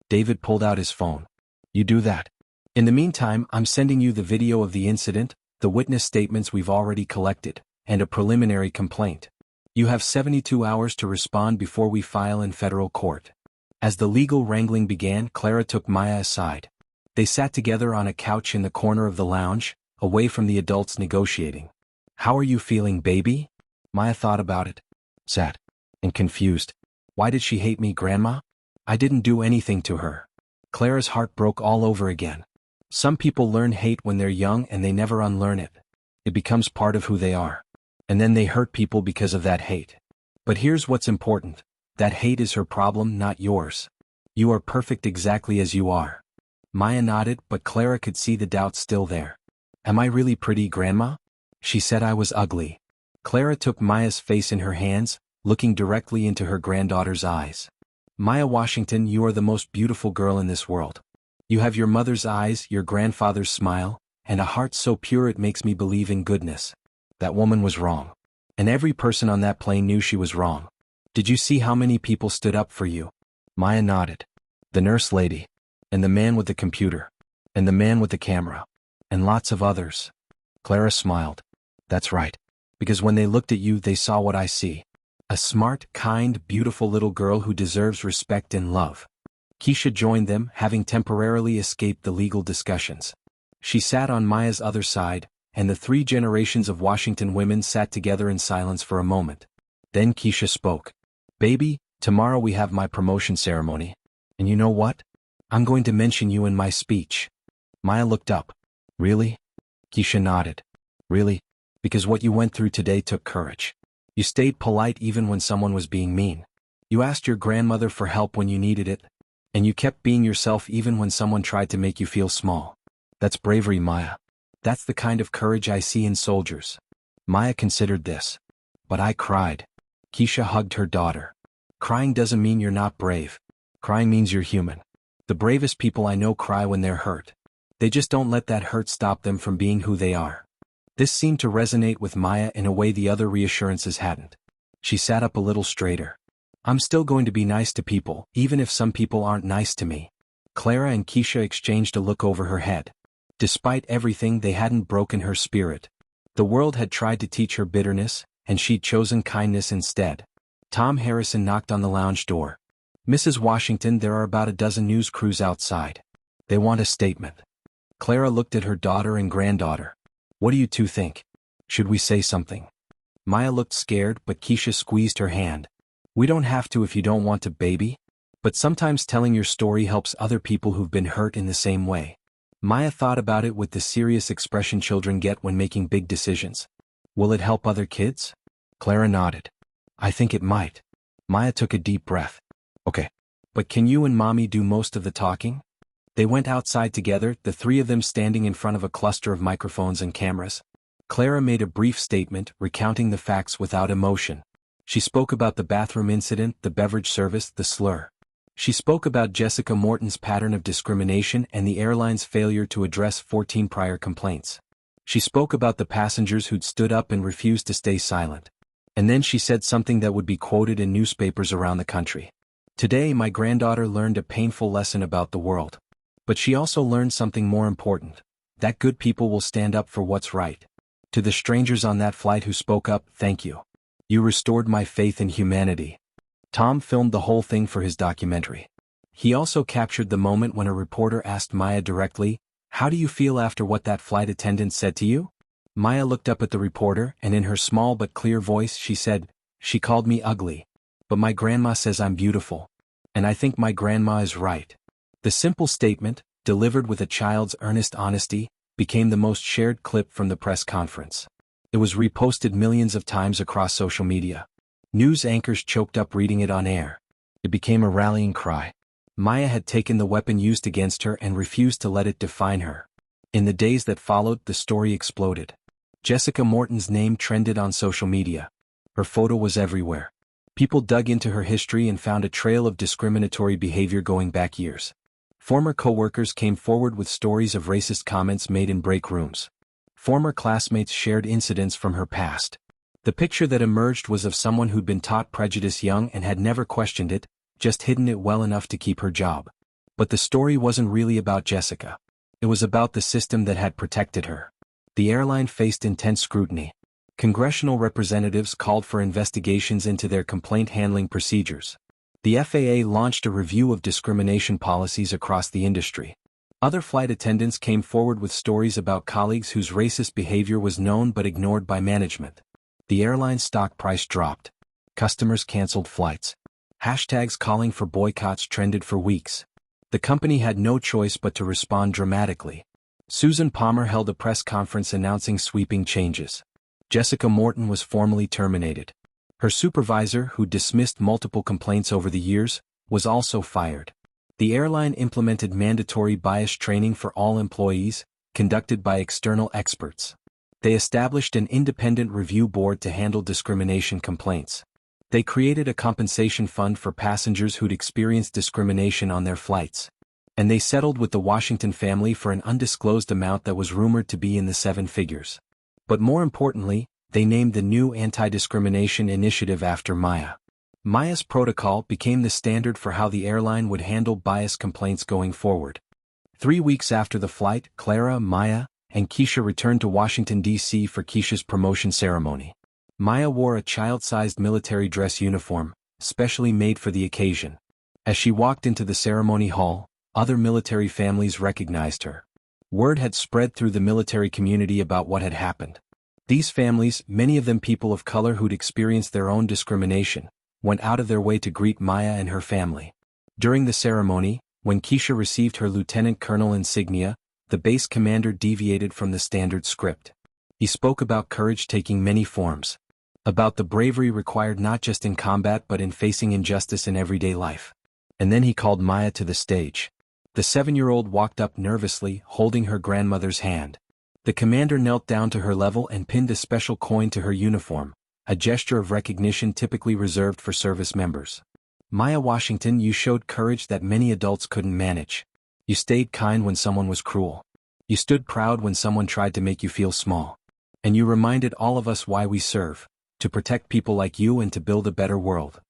David pulled out his phone. You do that. In the meantime, I'm sending you the video of the incident, the witness statements we've already collected, and a preliminary complaint. You have 72 hours to respond before we file in federal court. As the legal wrangling began, Clara took Maya aside. They sat together on a couch in the corner of the lounge, away from the adults negotiating. How are you feeling, baby? Maya thought about it. Sad. And confused. Why did she hate me, Grandma? I didn't do anything to her. Clara's heart broke all over again. Some people learn hate when they're young and they never unlearn it. It becomes part of who they are. And then they hurt people because of that hate. But here's what's important. That hate is her problem, not yours. You are perfect exactly as you are. Maya nodded, but Clara could see the doubt still there. Am I really pretty, Grandma? She said I was ugly. Clara took Maya's face in her hands, looking directly into her granddaughter's eyes. Maya Washington, you are the most beautiful girl in this world. You have your mother's eyes, your grandfather's smile, and a heart so pure it makes me believe in goodness. That woman was wrong. And every person on that plane knew she was wrong. Did you see how many people stood up for you? Maya nodded. The nurse lady. And the man with the computer. And the man with the camera. And lots of others. Clara smiled. That's right. Because when they looked at you, they saw what I see. A smart, kind, beautiful little girl who deserves respect and love. Keisha joined them, having temporarily escaped the legal discussions. She sat on Maya's other side, and the 3 generations of Washington women sat together in silence for a moment. Then Keisha spoke. Baby, tomorrow we have my promotion ceremony. And you know what? I'm going to mention you in my speech. Maya looked up. Really? Keisha nodded. Really? Because what you went through today took courage. You stayed polite even when someone was being mean. You asked your grandmother for help when you needed it. And you kept being yourself even when someone tried to make you feel small. That's bravery, Maya. That's the kind of courage I see in soldiers. Maya considered this. But I cried. Keisha hugged her daughter. Crying doesn't mean you're not brave. Crying means you're human. The bravest people I know cry when they're hurt. They just don't let that hurt stop them from being who they are. This seemed to resonate with Maya in a way the other reassurances hadn't. She sat up a little straighter. I'm still going to be nice to people, even if some people aren't nice to me. Clara and Keisha exchanged a look over her head. Despite everything, they hadn't broken her spirit. The world had tried to teach her bitterness, and she'd chosen kindness instead. Tom Harrison knocked on the lounge door. Mrs. Washington, there are about a dozen news crews outside. They want a statement. Clara looked at her daughter and granddaughter. What do you two think? Should we say something? Maya looked scared, but Keisha squeezed her hand. We don't have to if you don't want to, baby. But sometimes telling your story helps other people who've been hurt in the same way. Maya thought about it with the serious expression children get when making big decisions. Will it help other kids? Clara nodded. I think it might. Maya took a deep breath. Okay. But can you and Mommy do most of the talking? They went outside together, the 3 of them standing in front of a cluster of microphones and cameras. Clara made a brief statement, recounting the facts without emotion. She spoke about the bathroom incident, the beverage service, the slur. She spoke about Jessica Morton's pattern of discrimination and the airline's failure to address 14 prior complaints. She spoke about the passengers who'd stood up and refused to stay silent. And then she said something that would be quoted in newspapers around the country. Today my granddaughter learned a painful lesson about the world. But she also learned something more important. That good people will stand up for what's right. To the strangers on that flight who spoke up, thank you. You restored my faith in humanity. Tom filmed the whole thing for his documentary. He also captured the moment when a reporter asked Maya directly, how do you feel after what that flight attendant said to you? Maya looked up at the reporter, and in her small but clear voice she said, she called me ugly. But my grandma says I'm beautiful. And I think my grandma is right. The simple statement, delivered with a child's earnest honesty, became the most shared clip from the press conference. It was reposted millions of times across social media. News anchors choked up reading it on air. It became a rallying cry. Maya had taken the weapon used against her and refused to let it define her. In the days that followed, the story exploded. Jessica Morton's name trended on social media. Her photo was everywhere. People dug into her history and found a trail of discriminatory behavior going back years. Former co-workers came forward with stories of racist comments made in break rooms. Former classmates shared incidents from her past. The picture that emerged was of someone who'd been taught prejudice young and had never questioned it, just hidden it well enough to keep her job. But the story wasn't really about Jessica. It was about the system that had protected her. The airline faced intense scrutiny. Congressional representatives called for investigations into their complaint handling procedures. The FAA launched a review of discrimination policies across the industry. Other flight attendants came forward with stories about colleagues whose racist behavior was known but ignored by management. The airline's stock price dropped. Customers canceled flights. Hashtags calling for boycotts trended for weeks. The company had no choice but to respond dramatically. Susan Palmer held a press conference announcing sweeping changes. Jessica Morton was formally terminated. Her supervisor, who dismissed multiple complaints over the years, was also fired. The airline implemented mandatory bias training for all employees, conducted by external experts. They established an independent review board to handle discrimination complaints. They created a compensation fund for passengers who'd experienced discrimination on their flights. And they settled with the Washington family for an undisclosed amount that was rumored to be in the seven figures. But more importantly, they named the new anti-discrimination initiative after Maya. Maya's protocol became the standard for how the airline would handle bias complaints going forward. 3 weeks after the flight, Clara, Maya, and Keisha returned to Washington, D.C. for Keisha's promotion ceremony. Maya wore a child-sized military dress uniform, specially made for the occasion. As she walked into the ceremony hall, other military families recognized her. Word had spread through the military community about what had happened. These families, many of them people of color who'd experienced their own discrimination, went out of their way to greet Maya and her family. During the ceremony, when Keisha received her Lieutenant Colonel insignia, the base commander deviated from the standard script. He spoke about courage taking many forms. About the bravery required not just in combat but in facing injustice in everyday life. And then he called Maya to the stage. The 7-year-old walked up nervously, holding her grandmother's hand. The commander knelt down to her level and pinned a special coin to her uniform, a gesture of recognition typically reserved for service members. Maya Washington, you showed courage that many adults couldn't manage. You stayed kind when someone was cruel. You stood proud when someone tried to make you feel small. And you reminded all of us why we serve. To protect people like you and to build a better world.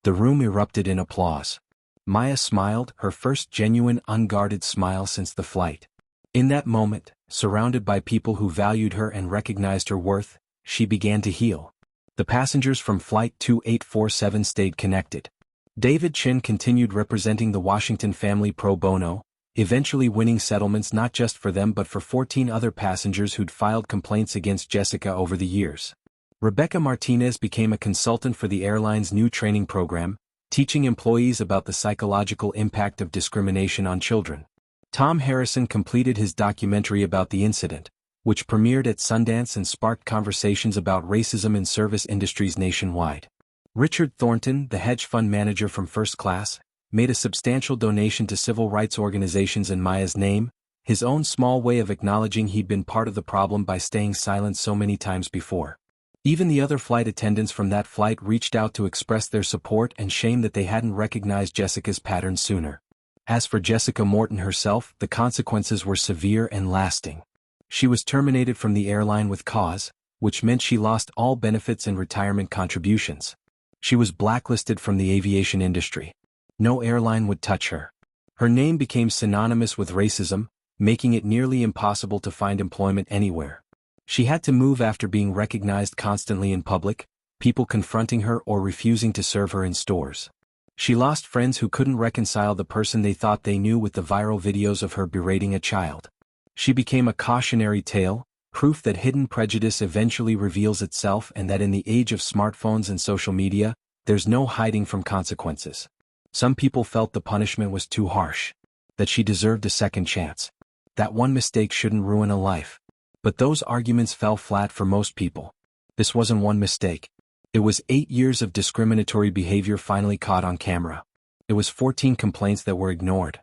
The room erupted in applause. Maya smiled, her first genuine, unguarded smile since the flight. In that moment, surrounded by people who valued her and recognized her worth, she began to heal. The passengers from Flight 2847 stayed connected. David Chin continued representing the Washington family pro bono, eventually winning settlements not just for them but for 14 other passengers who'd filed complaints against Jessica over the years. Rebecca Martinez became a consultant for the airline's new training program, teaching employees about the psychological impact of discrimination on children. Tom Harrison completed his documentary about the incident, which premiered at Sundance and sparked conversations about racism in service industries nationwide. Richard Thornton, the hedge fund manager from First Class, made a substantial donation to civil rights organizations in Maya's name, his own small way of acknowledging he'd been part of the problem by staying silent so many times before. Even the other flight attendants from that flight reached out to express their support and shame that they hadn't recognized Jessica's pattern sooner. As for Jessica Morton herself, the consequences were severe and lasting. She was terminated from the airline with cause, which meant she lost all benefits and retirement contributions. She was blacklisted from the aviation industry. No airline would touch her. Her name became synonymous with racism, making it nearly impossible to find employment anywhere. She had to move after being recognized constantly in public, people confronting her or refusing to serve her in stores. She lost friends who couldn't reconcile the person they thought they knew with the viral videos of her berating a child. She became a cautionary tale, proof that hidden prejudice eventually reveals itself and that in the age of smartphones and social media, there's no hiding from consequences. Some people felt the punishment was too harsh, that she deserved a second chance. That one mistake shouldn't ruin a life. But those arguments fell flat for most people. This wasn't one mistake. It was 8 years of discriminatory behavior finally caught on camera. It was 14 complaints that were ignored.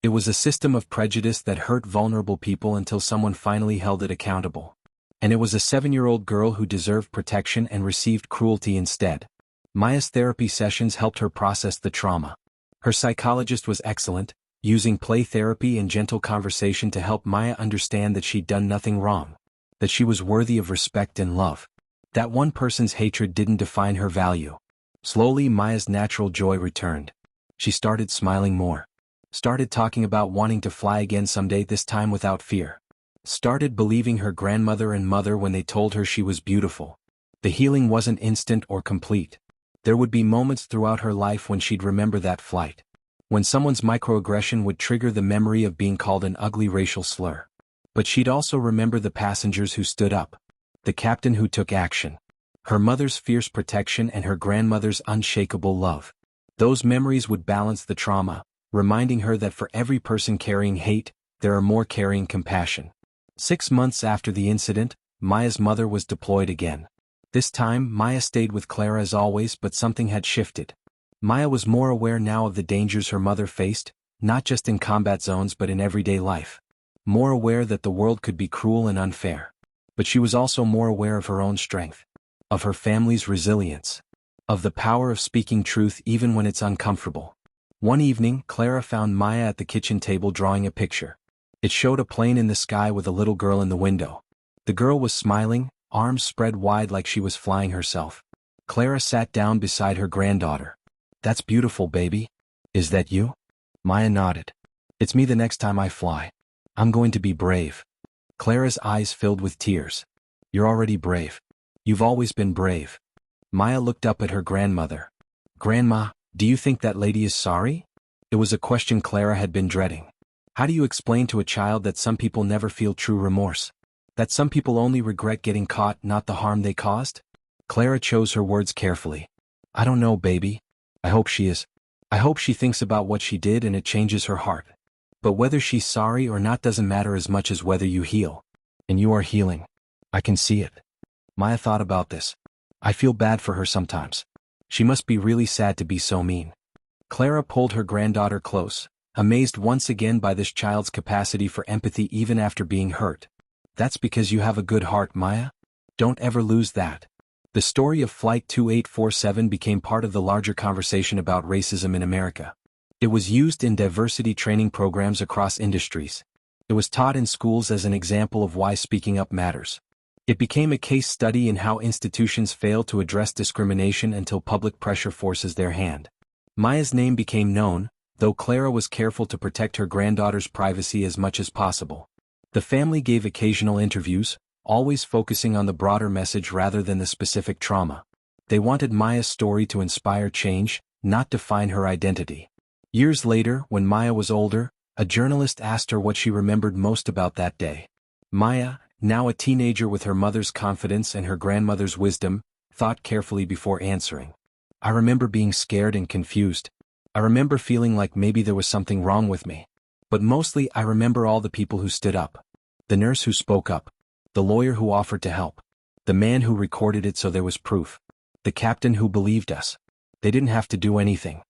It was a system of prejudice that hurt vulnerable people until someone finally held it accountable. And it was a 7-year-old girl who deserved protection and received cruelty instead. Maya's therapy sessions helped her process the trauma. Her psychologist was excellent, using play therapy and gentle conversation to help Maya understand that she'd done nothing wrong, that she was worthy of respect and love, that one person's hatred didn't define her value. Slowly, Maya's natural joy returned. She started smiling more. Started talking about wanting to fly again someday, this time without fear. Started believing her grandmother and mother when they told her she was beautiful. The healing wasn't instant or complete. There would be moments throughout her life when she'd remember that flight. When someone's microaggression would trigger the memory of being called an ugly racial slur. But she'd also remember the passengers who stood up. The captain who took action. Her mother's fierce protection and her grandmother's unshakable love. Those memories would balance the trauma, reminding her that for every person carrying hate, there are more carrying compassion. 6 months after the incident, Maya's mother was deployed again. This time, Maya stayed with Clara as always, but something had shifted. Maya was more aware now of the dangers her mother faced, not just in combat zones but in everyday life. More aware that the world could be cruel and unfair. But she was also more aware of her own strength. Of her family's resilience. Of the power of speaking truth even when it's uncomfortable. One evening, Clara found Maya at the kitchen table drawing a picture. It showed a plane in the sky with a little girl in the window. The girl was smiling, arms spread wide like she was flying herself. Clara sat down beside her granddaughter. "That's beautiful, baby. Is that you?" Maya nodded. "It's me the next time I fly. I'm going to be brave." Clara's eyes filled with tears. "You're already brave. You've always been brave." Maya looked up at her grandmother. "Grandma, do you think that lady is sorry?" It was a question Clara had been dreading. How do you explain to a child that some people never feel true remorse? That some people only regret getting caught, not the harm they caused? Clara chose her words carefully. "I don't know, baby. I hope she is. I hope she thinks about what she did and it changes her heart. But whether she's sorry or not doesn't matter as much as whether you heal. And you are healing. I can see it." Maya thought about this. "I feel bad for her sometimes. She must be really sad to be so mean." Clara pulled her granddaughter close, amazed once again by this child's capacity for empathy even after being hurt. "That's because you have a good heart, Maya. Don't ever lose that." The story of Flight 2847 became part of the larger conversation about racism in America. It was used in diversity training programs across industries. It was taught in schools as an example of why speaking up matters. It became a case study in how institutions fail to address discrimination until public pressure forces their hand. Maya's name became known, though Clara was careful to protect her granddaughter's privacy as much as possible. The family gave occasional interviews, always focusing on the broader message rather than the specific trauma. They wanted Maya's story to inspire change, not define her identity. Years later, when Maya was older, a journalist asked her what she remembered most about that day. Maya, now a teenager with her mother's confidence and her grandmother's wisdom, thought carefully before answering. "I remember being scared and confused. I remember feeling like maybe there was something wrong with me. But mostly I remember all the people who stood up. The nurse who spoke up. The lawyer who offered to help. The man who recorded it so there was proof. The captain who believed us. They didn't have to do anything.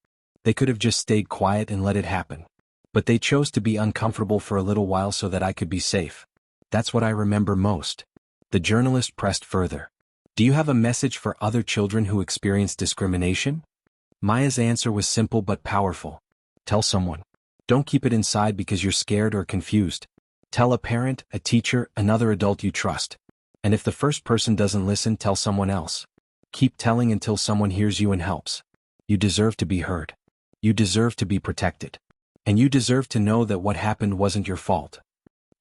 They could have just stayed quiet and let it happen. But they chose to be uncomfortable for a little while so that I could be safe. That's what I remember most." The journalist pressed further. "Do you have a message for other children who experience discrimination?" Maya's answer was simple but powerful. "Tell someone. Don't keep it inside because you're scared or confused. Tell a parent, a teacher, another adult you trust. And if the first person doesn't listen, tell someone else. Keep telling until someone hears you and helps. You deserve to be heard. You deserve to be protected. And you deserve to know that what happened wasn't your fault."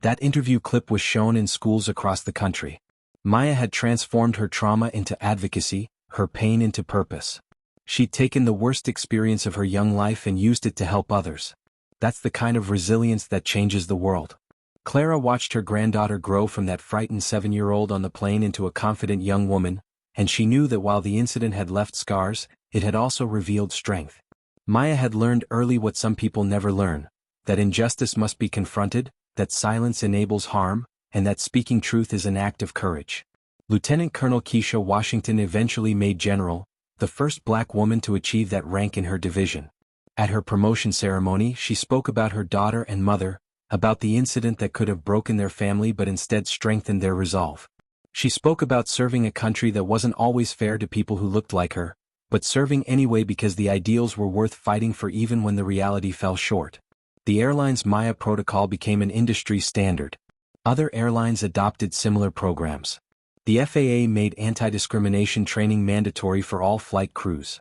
That interview clip was shown in schools across the country. Maya had transformed her trauma into advocacy, her pain into purpose. She'd taken the worst experience of her young life and used it to help others. That's the kind of resilience that changes the world. Clara watched her granddaughter grow from that frightened 7-year-old on the plane into a confident young woman, and she knew that while the incident had left scars, it had also revealed strength. Maya had learned early what some people never learn, that injustice must be confronted, that silence enables harm, and that speaking truth is an act of courage. Lieutenant Colonel Keisha Washington eventually made general, the first black woman to achieve that rank in her division. At her promotion ceremony, she spoke about her daughter and mother, about the incident that could have broken their family but instead strengthened their resolve. She spoke about serving a country that wasn't always fair to people who looked like her, but serving anyway because the ideals were worth fighting for even when the reality fell short. The airline's Maya protocol became an industry standard. Other airlines adopted similar programs. The FAA made anti-discrimination training mandatory for all flight crews.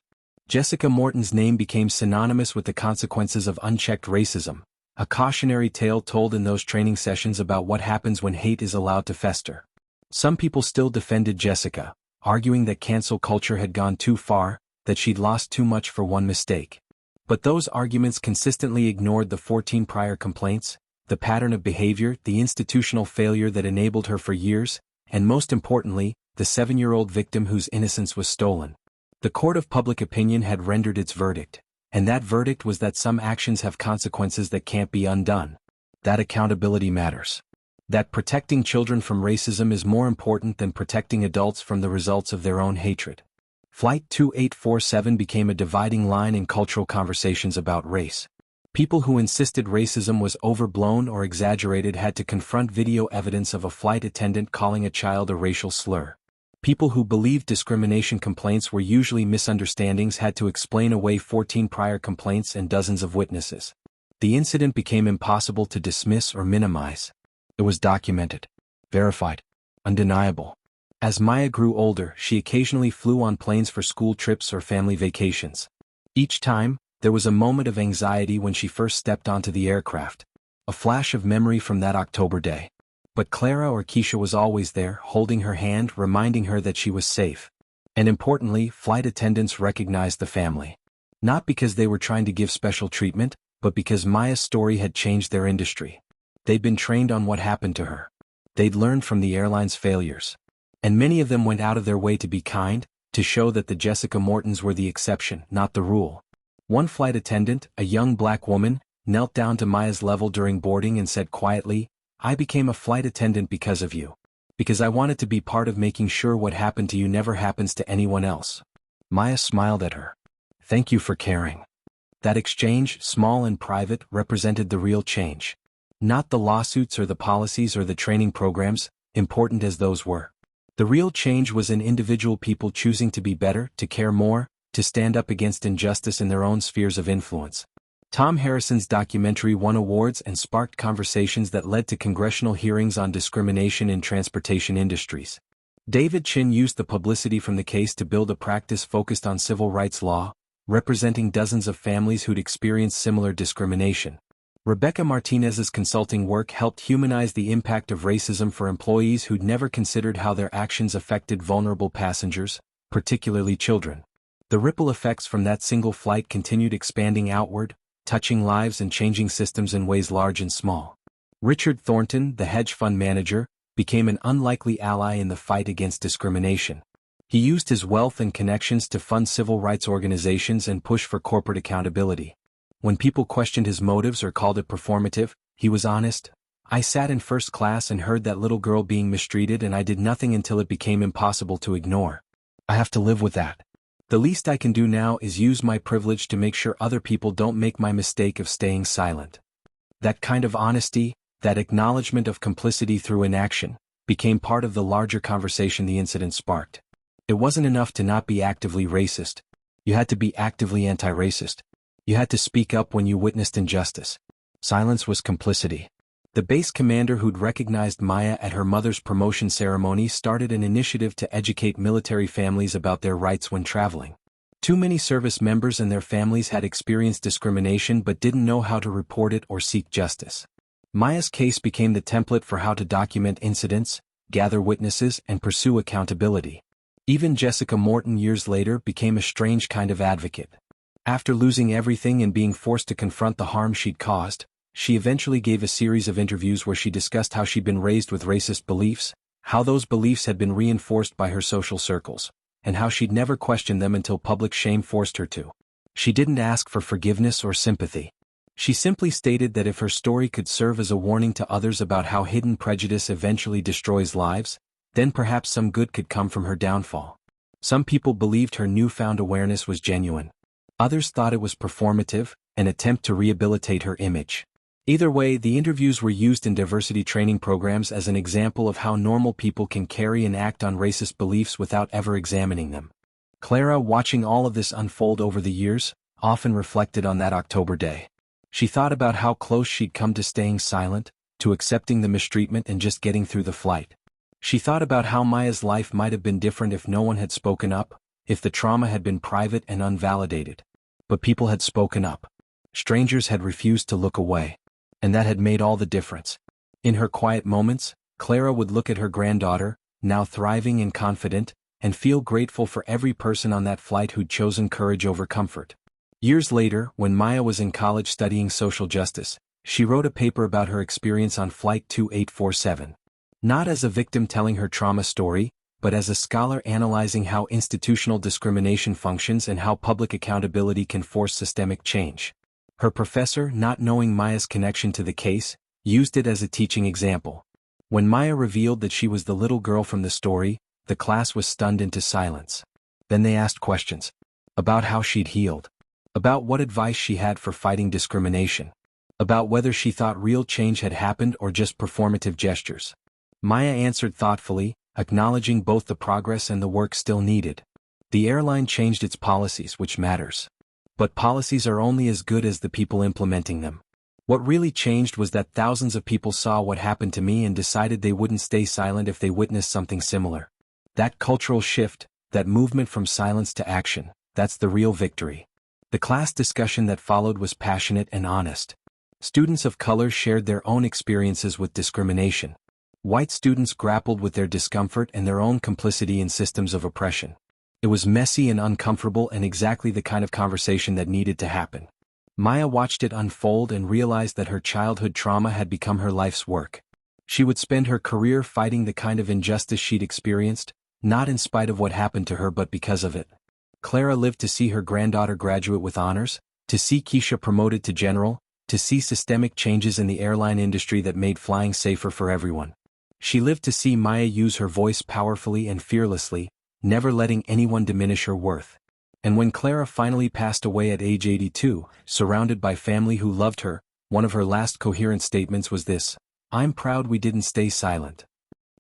Jessica Morton's name became synonymous with the consequences of unchecked racism, a cautionary tale told in those training sessions about what happens when hate is allowed to fester. Some people still defended Jessica, arguing that cancel culture had gone too far, that she'd lost too much for one mistake. But those arguments consistently ignored the 14 prior complaints, the pattern of behavior, the institutional failure that enabled her for years, and most importantly, the 7-year-old victim whose innocence was stolen. The court of public opinion had rendered its verdict, and that verdict was that some actions have consequences that can't be undone. That accountability matters. That protecting children from racism is more important than protecting adults from the results of their own hatred. Flight 2847 became a dividing line in cultural conversations about race. People who insisted racism was overblown or exaggerated had to confront video evidence of a flight attendant calling a child a racial slur. People who believed discrimination complaints were usually misunderstandings had to explain away 14 prior complaints and dozens of witnesses. The incident became impossible to dismiss or minimize. It was documented, verified, undeniable. As Maya grew older, she occasionally flew on planes for school trips or family vacations. Each time, there was a moment of anxiety when she first stepped onto the aircraft. A flash of memory from that October day. But Clara or Keisha was always there, holding her hand, reminding her that she was safe. And importantly, flight attendants recognized the family. Not because they were trying to give special treatment, but because Maya's story had changed their industry. They'd been trained on what happened to her. They'd learned from the airline's failures. And many of them went out of their way to be kind, to show that the Jessica Mortons were the exception, not the rule. One flight attendant, a young black woman, knelt down to Maya's level during boarding and said quietly, "I became a flight attendant because of you. Because I wanted to be part of making sure what happened to you never happens to anyone else." Maya smiled at her. "Thank you for caring." That exchange, small and private, represented the real change. Not the lawsuits or the policies or the training programs, important as those were. The real change was in individual people choosing to be better, to care more, to stand up against injustice in their own spheres of influence. Tom Harrison's documentary won awards and sparked conversations that led to congressional hearings on discrimination in transportation industries. David Chin used the publicity from the case to build a practice focused on civil rights law, representing dozens of families who'd experienced similar discrimination. Rebecca Martinez's consulting work helped humanize the impact of racism for employees who'd never considered how their actions affected vulnerable passengers, particularly children. The ripple effects from that single flight continued expanding outward, touching lives and changing systems in ways large and small. Richard Thornton, the hedge fund manager, became an unlikely ally in the fight against discrimination. He used his wealth and connections to fund civil rights organizations and push for corporate accountability. When people questioned his motives or called it performative, he was honest. "I sat in first class and heard that little girl being mistreated and I did nothing until it became impossible to ignore. I have to live with that. The least I can do now is use my privilege to make sure other people don't make my mistake of staying silent." That kind of honesty, that acknowledgement of complicity through inaction, became part of the larger conversation the incident sparked. It wasn't enough to not be actively racist. You had to be actively anti-racist. You had to speak up when you witnessed injustice. Silence was complicity. The base commander who'd recognized Maya at her mother's promotion ceremony started an initiative to educate military families about their rights when traveling. Too many service members and their families had experienced discrimination but didn't know how to report it or seek justice. Maya's case became the template for how to document incidents, gather witnesses, and pursue accountability. Even Jessica Morton years later became a strange kind of advocate. After losing everything and being forced to confront the harm she'd caused, she eventually gave a series of interviews where she discussed how she'd been raised with racist beliefs, how those beliefs had been reinforced by her social circles, and how she'd never questioned them until public shame forced her to. She didn't ask for forgiveness or sympathy. She simply stated that if her story could serve as a warning to others about how hidden prejudice eventually destroys lives, then perhaps some good could come from her downfall. Some people believed her newfound awareness was genuine. Others thought it was performative, an attempt to rehabilitate her image. Either way, the interviews were used in diversity training programs as an example of how normal people can carry and act on racist beliefs without ever examining them. Clara, watching all of this unfold over the years, often reflected on that October day. She thought about how close she'd come to staying silent, to accepting the mistreatment and just getting through the flight. She thought about how Maya's life might have been different if no one had spoken up, if the trauma had been private and unvalidated. But people had spoken up. Strangers had refused to look away. And that had made all the difference. In her quiet moments, Clara would look at her granddaughter, now thriving and confident, and feel grateful for every person on that flight who'd chosen courage over comfort. Years later, when Maya was in college studying social justice, she wrote a paper about her experience on Flight 2847. Not as a victim telling her trauma story, but as a scholar analyzing how institutional discrimination functions and how public accountability can force systemic change. Her professor, not knowing Maya's connection to the case, used it as a teaching example. When Maya revealed that she was the little girl from the story, the class was stunned into silence. Then they asked questions. About how she'd healed. About what advice she had for fighting discrimination. About whether she thought real change had happened or just performative gestures. Maya answered thoughtfully, acknowledging both the progress and the work still needed. The airline changed its policies, which matters. But policies are only as good as the people implementing them. What really changed was that thousands of people saw what happened to me and decided they wouldn't stay silent if they witnessed something similar. That cultural shift, that movement from silence to action, that's the real victory. The class discussion that followed was passionate and honest. Students of color shared their own experiences with discrimination. White students grappled with their discomfort and their own complicity in systems of oppression. It was messy and uncomfortable and exactly the kind of conversation that needed to happen. Maya watched it unfold and realized that her childhood trauma had become her life's work. She would spend her career fighting the kind of injustice she'd experienced, not in spite of what happened to her but because of it. Clara lived to see her granddaughter graduate with honors, to see Keisha promoted to general, to see systemic changes in the airline industry that made flying safer for everyone. She lived to see Maya use her voice powerfully and fearlessly, never letting anyone diminish her worth. And when Clara finally passed away at age 82, surrounded by family who loved her, one of her last coherent statements was this: "I'm proud we didn't stay silent."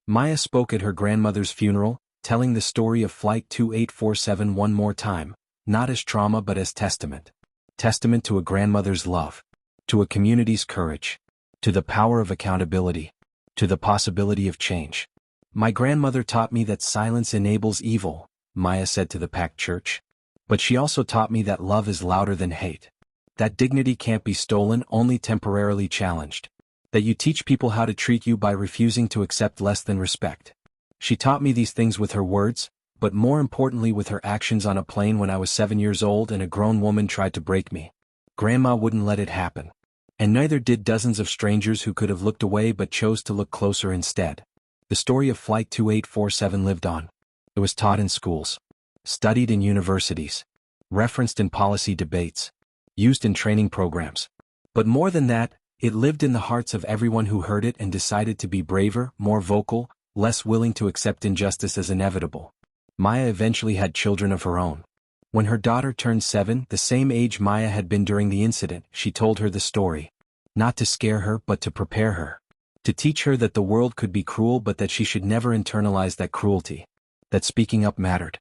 Maya spoke at her grandmother's funeral, telling the story of Flight 2847 one more time, not as trauma but as testament. Testament to a grandmother's love. To a community's courage. To the power of accountability. To the possibility of change. "My grandmother taught me that silence enables evil," Maya said to the packed church. "But she also taught me that love is louder than hate. That dignity can't be stolen, only temporarily challenged. That you teach people how to treat you by refusing to accept less than respect." She taught me these things with her words, but more importantly with her actions on a plane when I was 7 years old and a grown woman tried to break me. Grandma wouldn't let it happen. And neither did dozens of strangers who could have looked away but chose to look closer instead. The story of Flight 2847 lived on. It was taught in schools. Studied in universities. Referenced in policy debates. Used in training programs. But more than that, it lived in the hearts of everyone who heard it and decided to be braver, more vocal, less willing to accept injustice as inevitable. Maya eventually had children of her own. When her daughter turned 7, the same age Maya had been during the incident, she told her the story. Not to scare her but to prepare her. To teach her that the world could be cruel but that she should never internalize that cruelty. That speaking up mattered.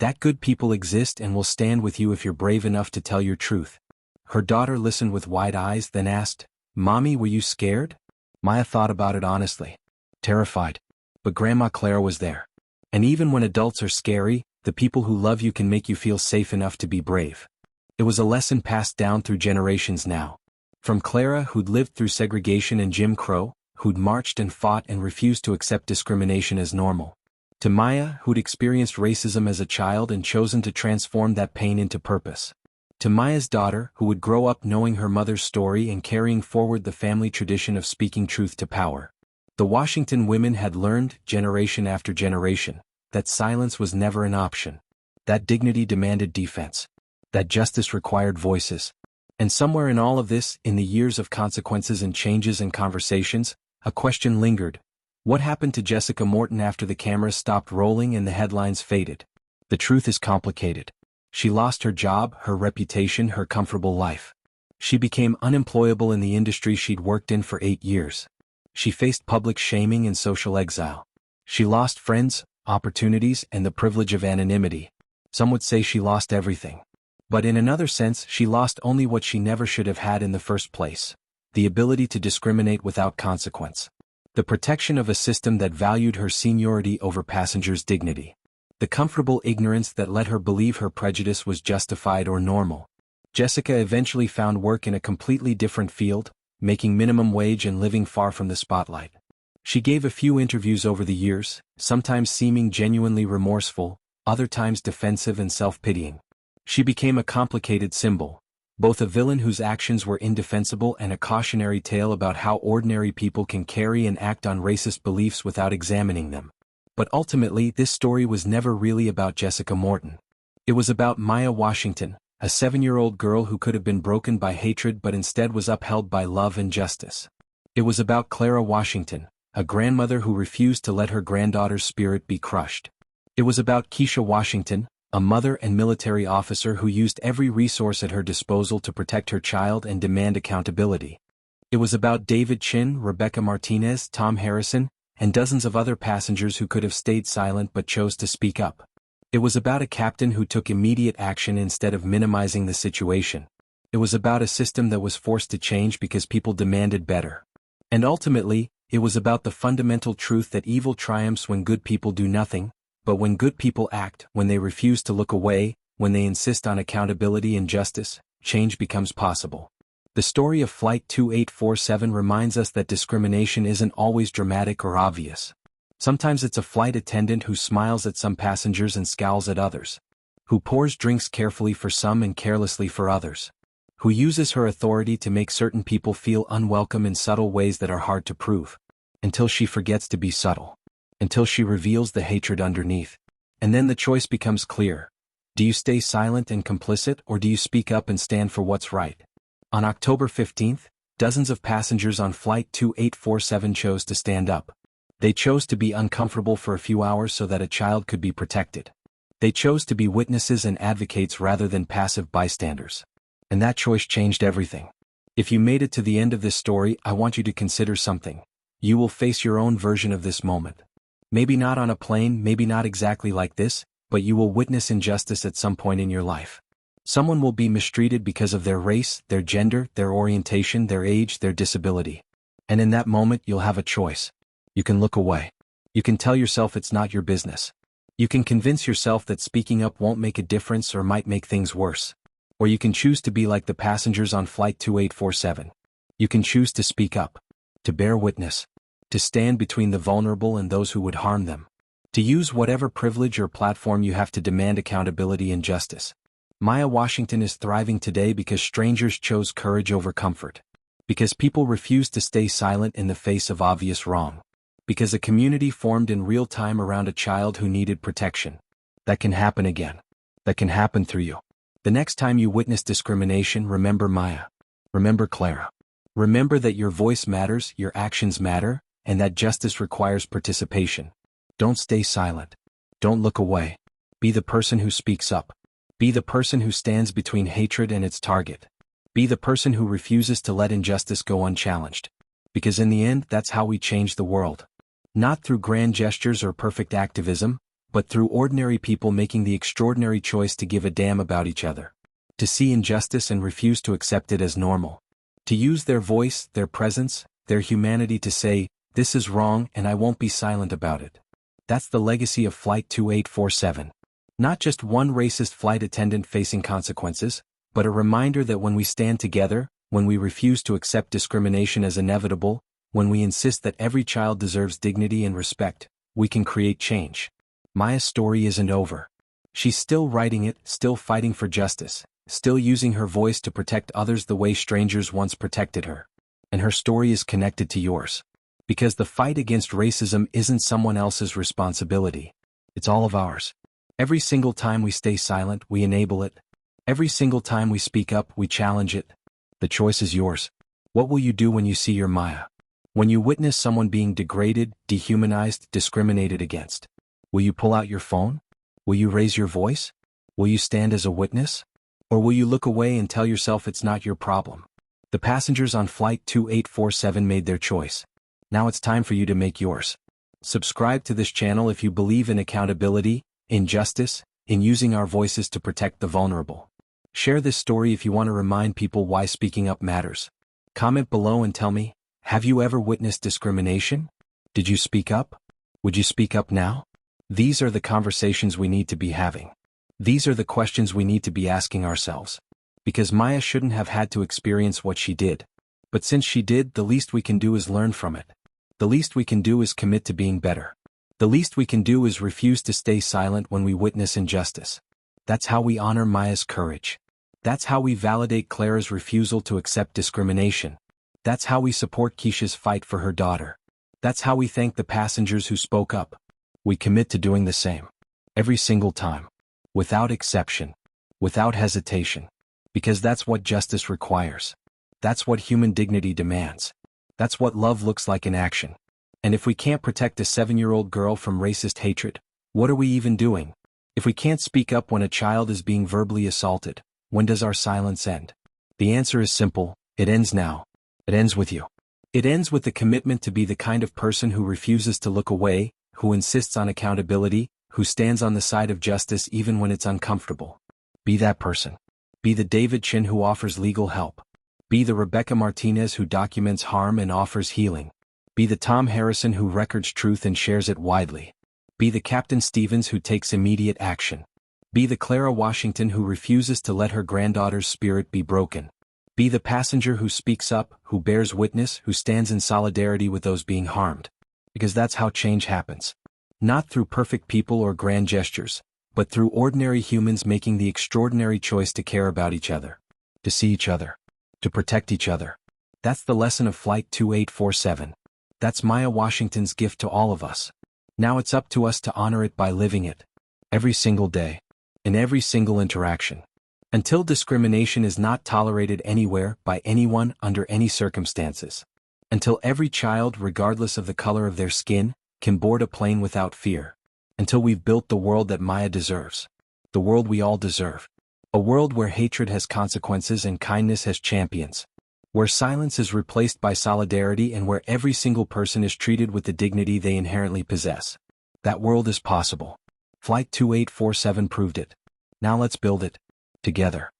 That good people exist and will stand with you if you're brave enough to tell your truth. Her daughter listened with wide eyes, then asked, "Mommy, were you scared?" Maya thought about it honestly. Terrified. But Grandma Clara was there. And even when adults are scary, the people who love you can make you feel safe enough to be brave. It was a lesson passed down through generations now. From Clara, who'd lived through segregation and Jim Crow, who'd marched and fought and refused to accept discrimination as normal. To Maya, who'd experienced racism as a child and chosen to transform that pain into purpose. To Maya's daughter, who would grow up knowing her mother's story and carrying forward the family tradition of speaking truth to power. The Washington women had learned, generation after generation, that silence was never an option. That dignity demanded defense. That justice required voices. And somewhere in all of this, in the years of consequences and changes and conversations, a question lingered. What happened to Jessica Morton after the cameras stopped rolling and the headlines faded? The truth is complicated. She lost her job, her reputation, her comfortable life. She became unemployable in the industry she'd worked in for 8 years. She faced public shaming and social exile. She lost friends, opportunities, and the privilege of anonymity. Some would say she lost everything. But in another sense, she lost only what she never should have had in the first place: the ability to discriminate without consequence. The protection of a system that valued her seniority over passengers' dignity. The comfortable ignorance that let her believe her prejudice was justified or normal. Jessica eventually found work in a completely different field, making minimum wage and living far from the spotlight. She gave a few interviews over the years, sometimes seeming genuinely remorseful, other times defensive and self-pitying. She became a complicated symbol, both a villain whose actions were indefensible and a cautionary tale about how ordinary people can carry and act on racist beliefs without examining them. But ultimately, this story was never really about Jessica Morton. It was about Maya Washington, a 7-year-old girl who could have been broken by hatred but instead was upheld by love and justice. It was about Clara Washington, a grandmother who refused to let her granddaughter's spirit be crushed. It was about Keisha Washington, a mother and military officer who used every resource at her disposal to protect her child and demand accountability. It was about David Chin, Rebecca Martinez, Tom Harrison, and dozens of other passengers who could have stayed silent but chose to speak up. It was about a captain who took immediate action instead of minimizing the situation. It was about a system that was forced to change because people demanded better. And ultimately, it was about the fundamental truth that evil triumphs when good people do nothing, but when good people act, when they refuse to look away, when they insist on accountability and justice, change becomes possible. The story of Flight 2847 reminds us that discrimination isn't always dramatic or obvious. Sometimes it's a flight attendant who smiles at some passengers and scowls at others, who pours drinks carefully for some and carelessly for others, who uses her authority to make certain people feel unwelcome in subtle ways that are hard to prove, until she forgets to be subtle, until she reveals the hatred underneath. And then the choice becomes clear. Do you stay silent and complicit, or do you speak up and stand for what's right? On October 15th, dozens of passengers on Flight 2847 chose to stand up. They chose to be uncomfortable for a few hours so that a child could be protected. They chose to be witnesses and advocates rather than passive bystanders. And that choice changed everything. If you made it to the end of this story, I want you to consider something. You will face your own version of this moment. Maybe not on a plane, maybe not exactly like this, but you will witness injustice at some point in your life. Someone will be mistreated because of their race, their gender, their orientation, their age, their disability. And in that moment, you'll have a choice. You can look away. You can tell yourself it's not your business. You can convince yourself that speaking up won't make a difference or might make things worse. Or you can choose to be like the passengers on Flight 2847. You can choose to speak up, to bear witness, to stand between the vulnerable and those who would harm them, to use whatever privilege or platform you have to demand accountability and justice. Maya Washington is thriving today because strangers chose courage over comfort, because people refused to stay silent in the face of obvious wrong, because a community formed in real time around a child who needed protection. That can happen again. That can happen through you. The next time you witness discrimination, remember Maya. Remember Clara. Remember that your voice matters, your actions matter, and that justice requires participation. Don't stay silent. Don't look away. Be the person who speaks up. Be the person who stands between hatred and its target. Be the person who refuses to let injustice go unchallenged. Because in the end, that's how we change the world. Not through grand gestures or perfect activism, but through ordinary people making the extraordinary choice to give a damn about each other. To see injustice and refuse to accept it as normal. To use their voice, their presence, their humanity to say, "This is wrong and I won't be silent about it." That's the legacy of Flight 2847. Not just one racist flight attendant facing consequences, but a reminder that when we stand together, when we refuse to accept discrimination as inevitable, when we insist that every child deserves dignity and respect, we can create change. Maya's story isn't over. She's still writing it, still fighting for justice, still using her voice to protect others the way strangers once protected her. And her story is connected to yours. Because the fight against racism isn't someone else's responsibility. It's all of ours. Every single time we stay silent, we enable it. Every single time we speak up, we challenge it. The choice is yours. What will you do when you see your Maya? When you witness someone being degraded, dehumanized, discriminated against? Will you pull out your phone? Will you raise your voice? Will you stand as a witness? Or will you look away and tell yourself it's not your problem? The passengers on Flight 2847 made their choice. Now it's time for you to make yours. Subscribe to this channel if you believe in accountability, in justice, in using our voices to protect the vulnerable. Share this story if you want to remind people why speaking up matters. Comment below and tell me, have you ever witnessed discrimination? Did you speak up? Would you speak up now? These are the conversations we need to be having. These are the questions we need to be asking ourselves. Because Maya shouldn't have had to experience what she did. But since she did, the least we can do is learn from it. The least we can do is commit to being better. The least we can do is refuse to stay silent when we witness injustice. That's how we honor Maya's courage. That's how we validate Clara's refusal to accept discrimination. That's how we support Keisha's fight for her daughter. That's how we thank the passengers who spoke up. We commit to doing the same. Every single time. Without exception. Without hesitation. Because that's what justice requires. That's what human dignity demands. That's what love looks like in action. And if we can't protect a 7-year-old girl from racist hatred, what are we even doing? If we can't speak up when a child is being verbally assaulted, when does our silence end? The answer is simple: it ends now. It ends with you. It ends with the commitment to be the kind of person who refuses to look away, who insists on accountability, who stands on the side of justice even when it's uncomfortable. Be that person. Be the David Chin who offers legal help. Be the Rebecca Martinez who documents harm and offers healing. Be the Tom Harrison who records truth and shares it widely. Be the Captain Stevens who takes immediate action. Be the Clara Washington who refuses to let her granddaughter's spirit be broken. Be the passenger who speaks up, who bears witness, who stands in solidarity with those being harmed. Because that's how change happens. Not through perfect people or grand gestures, but through ordinary humans making the extraordinary choice to care about each other. To see each other. To protect each other. That's the lesson of Flight 2847. That's Maya Washington's gift to all of us. Now it's up to us to honor it by living it. Every single day. In every single interaction. Until discrimination is not tolerated anywhere, by anyone, under any circumstances. Until every child, regardless of the color of their skin, can board a plane without fear. Until we've built the world that Maya deserves. The world we all deserve. A world where hatred has consequences and kindness has champions. Where silence is replaced by solidarity and where every single person is treated with the dignity they inherently possess. That world is possible. Flight 2847 proved it. Now let's build it. Together.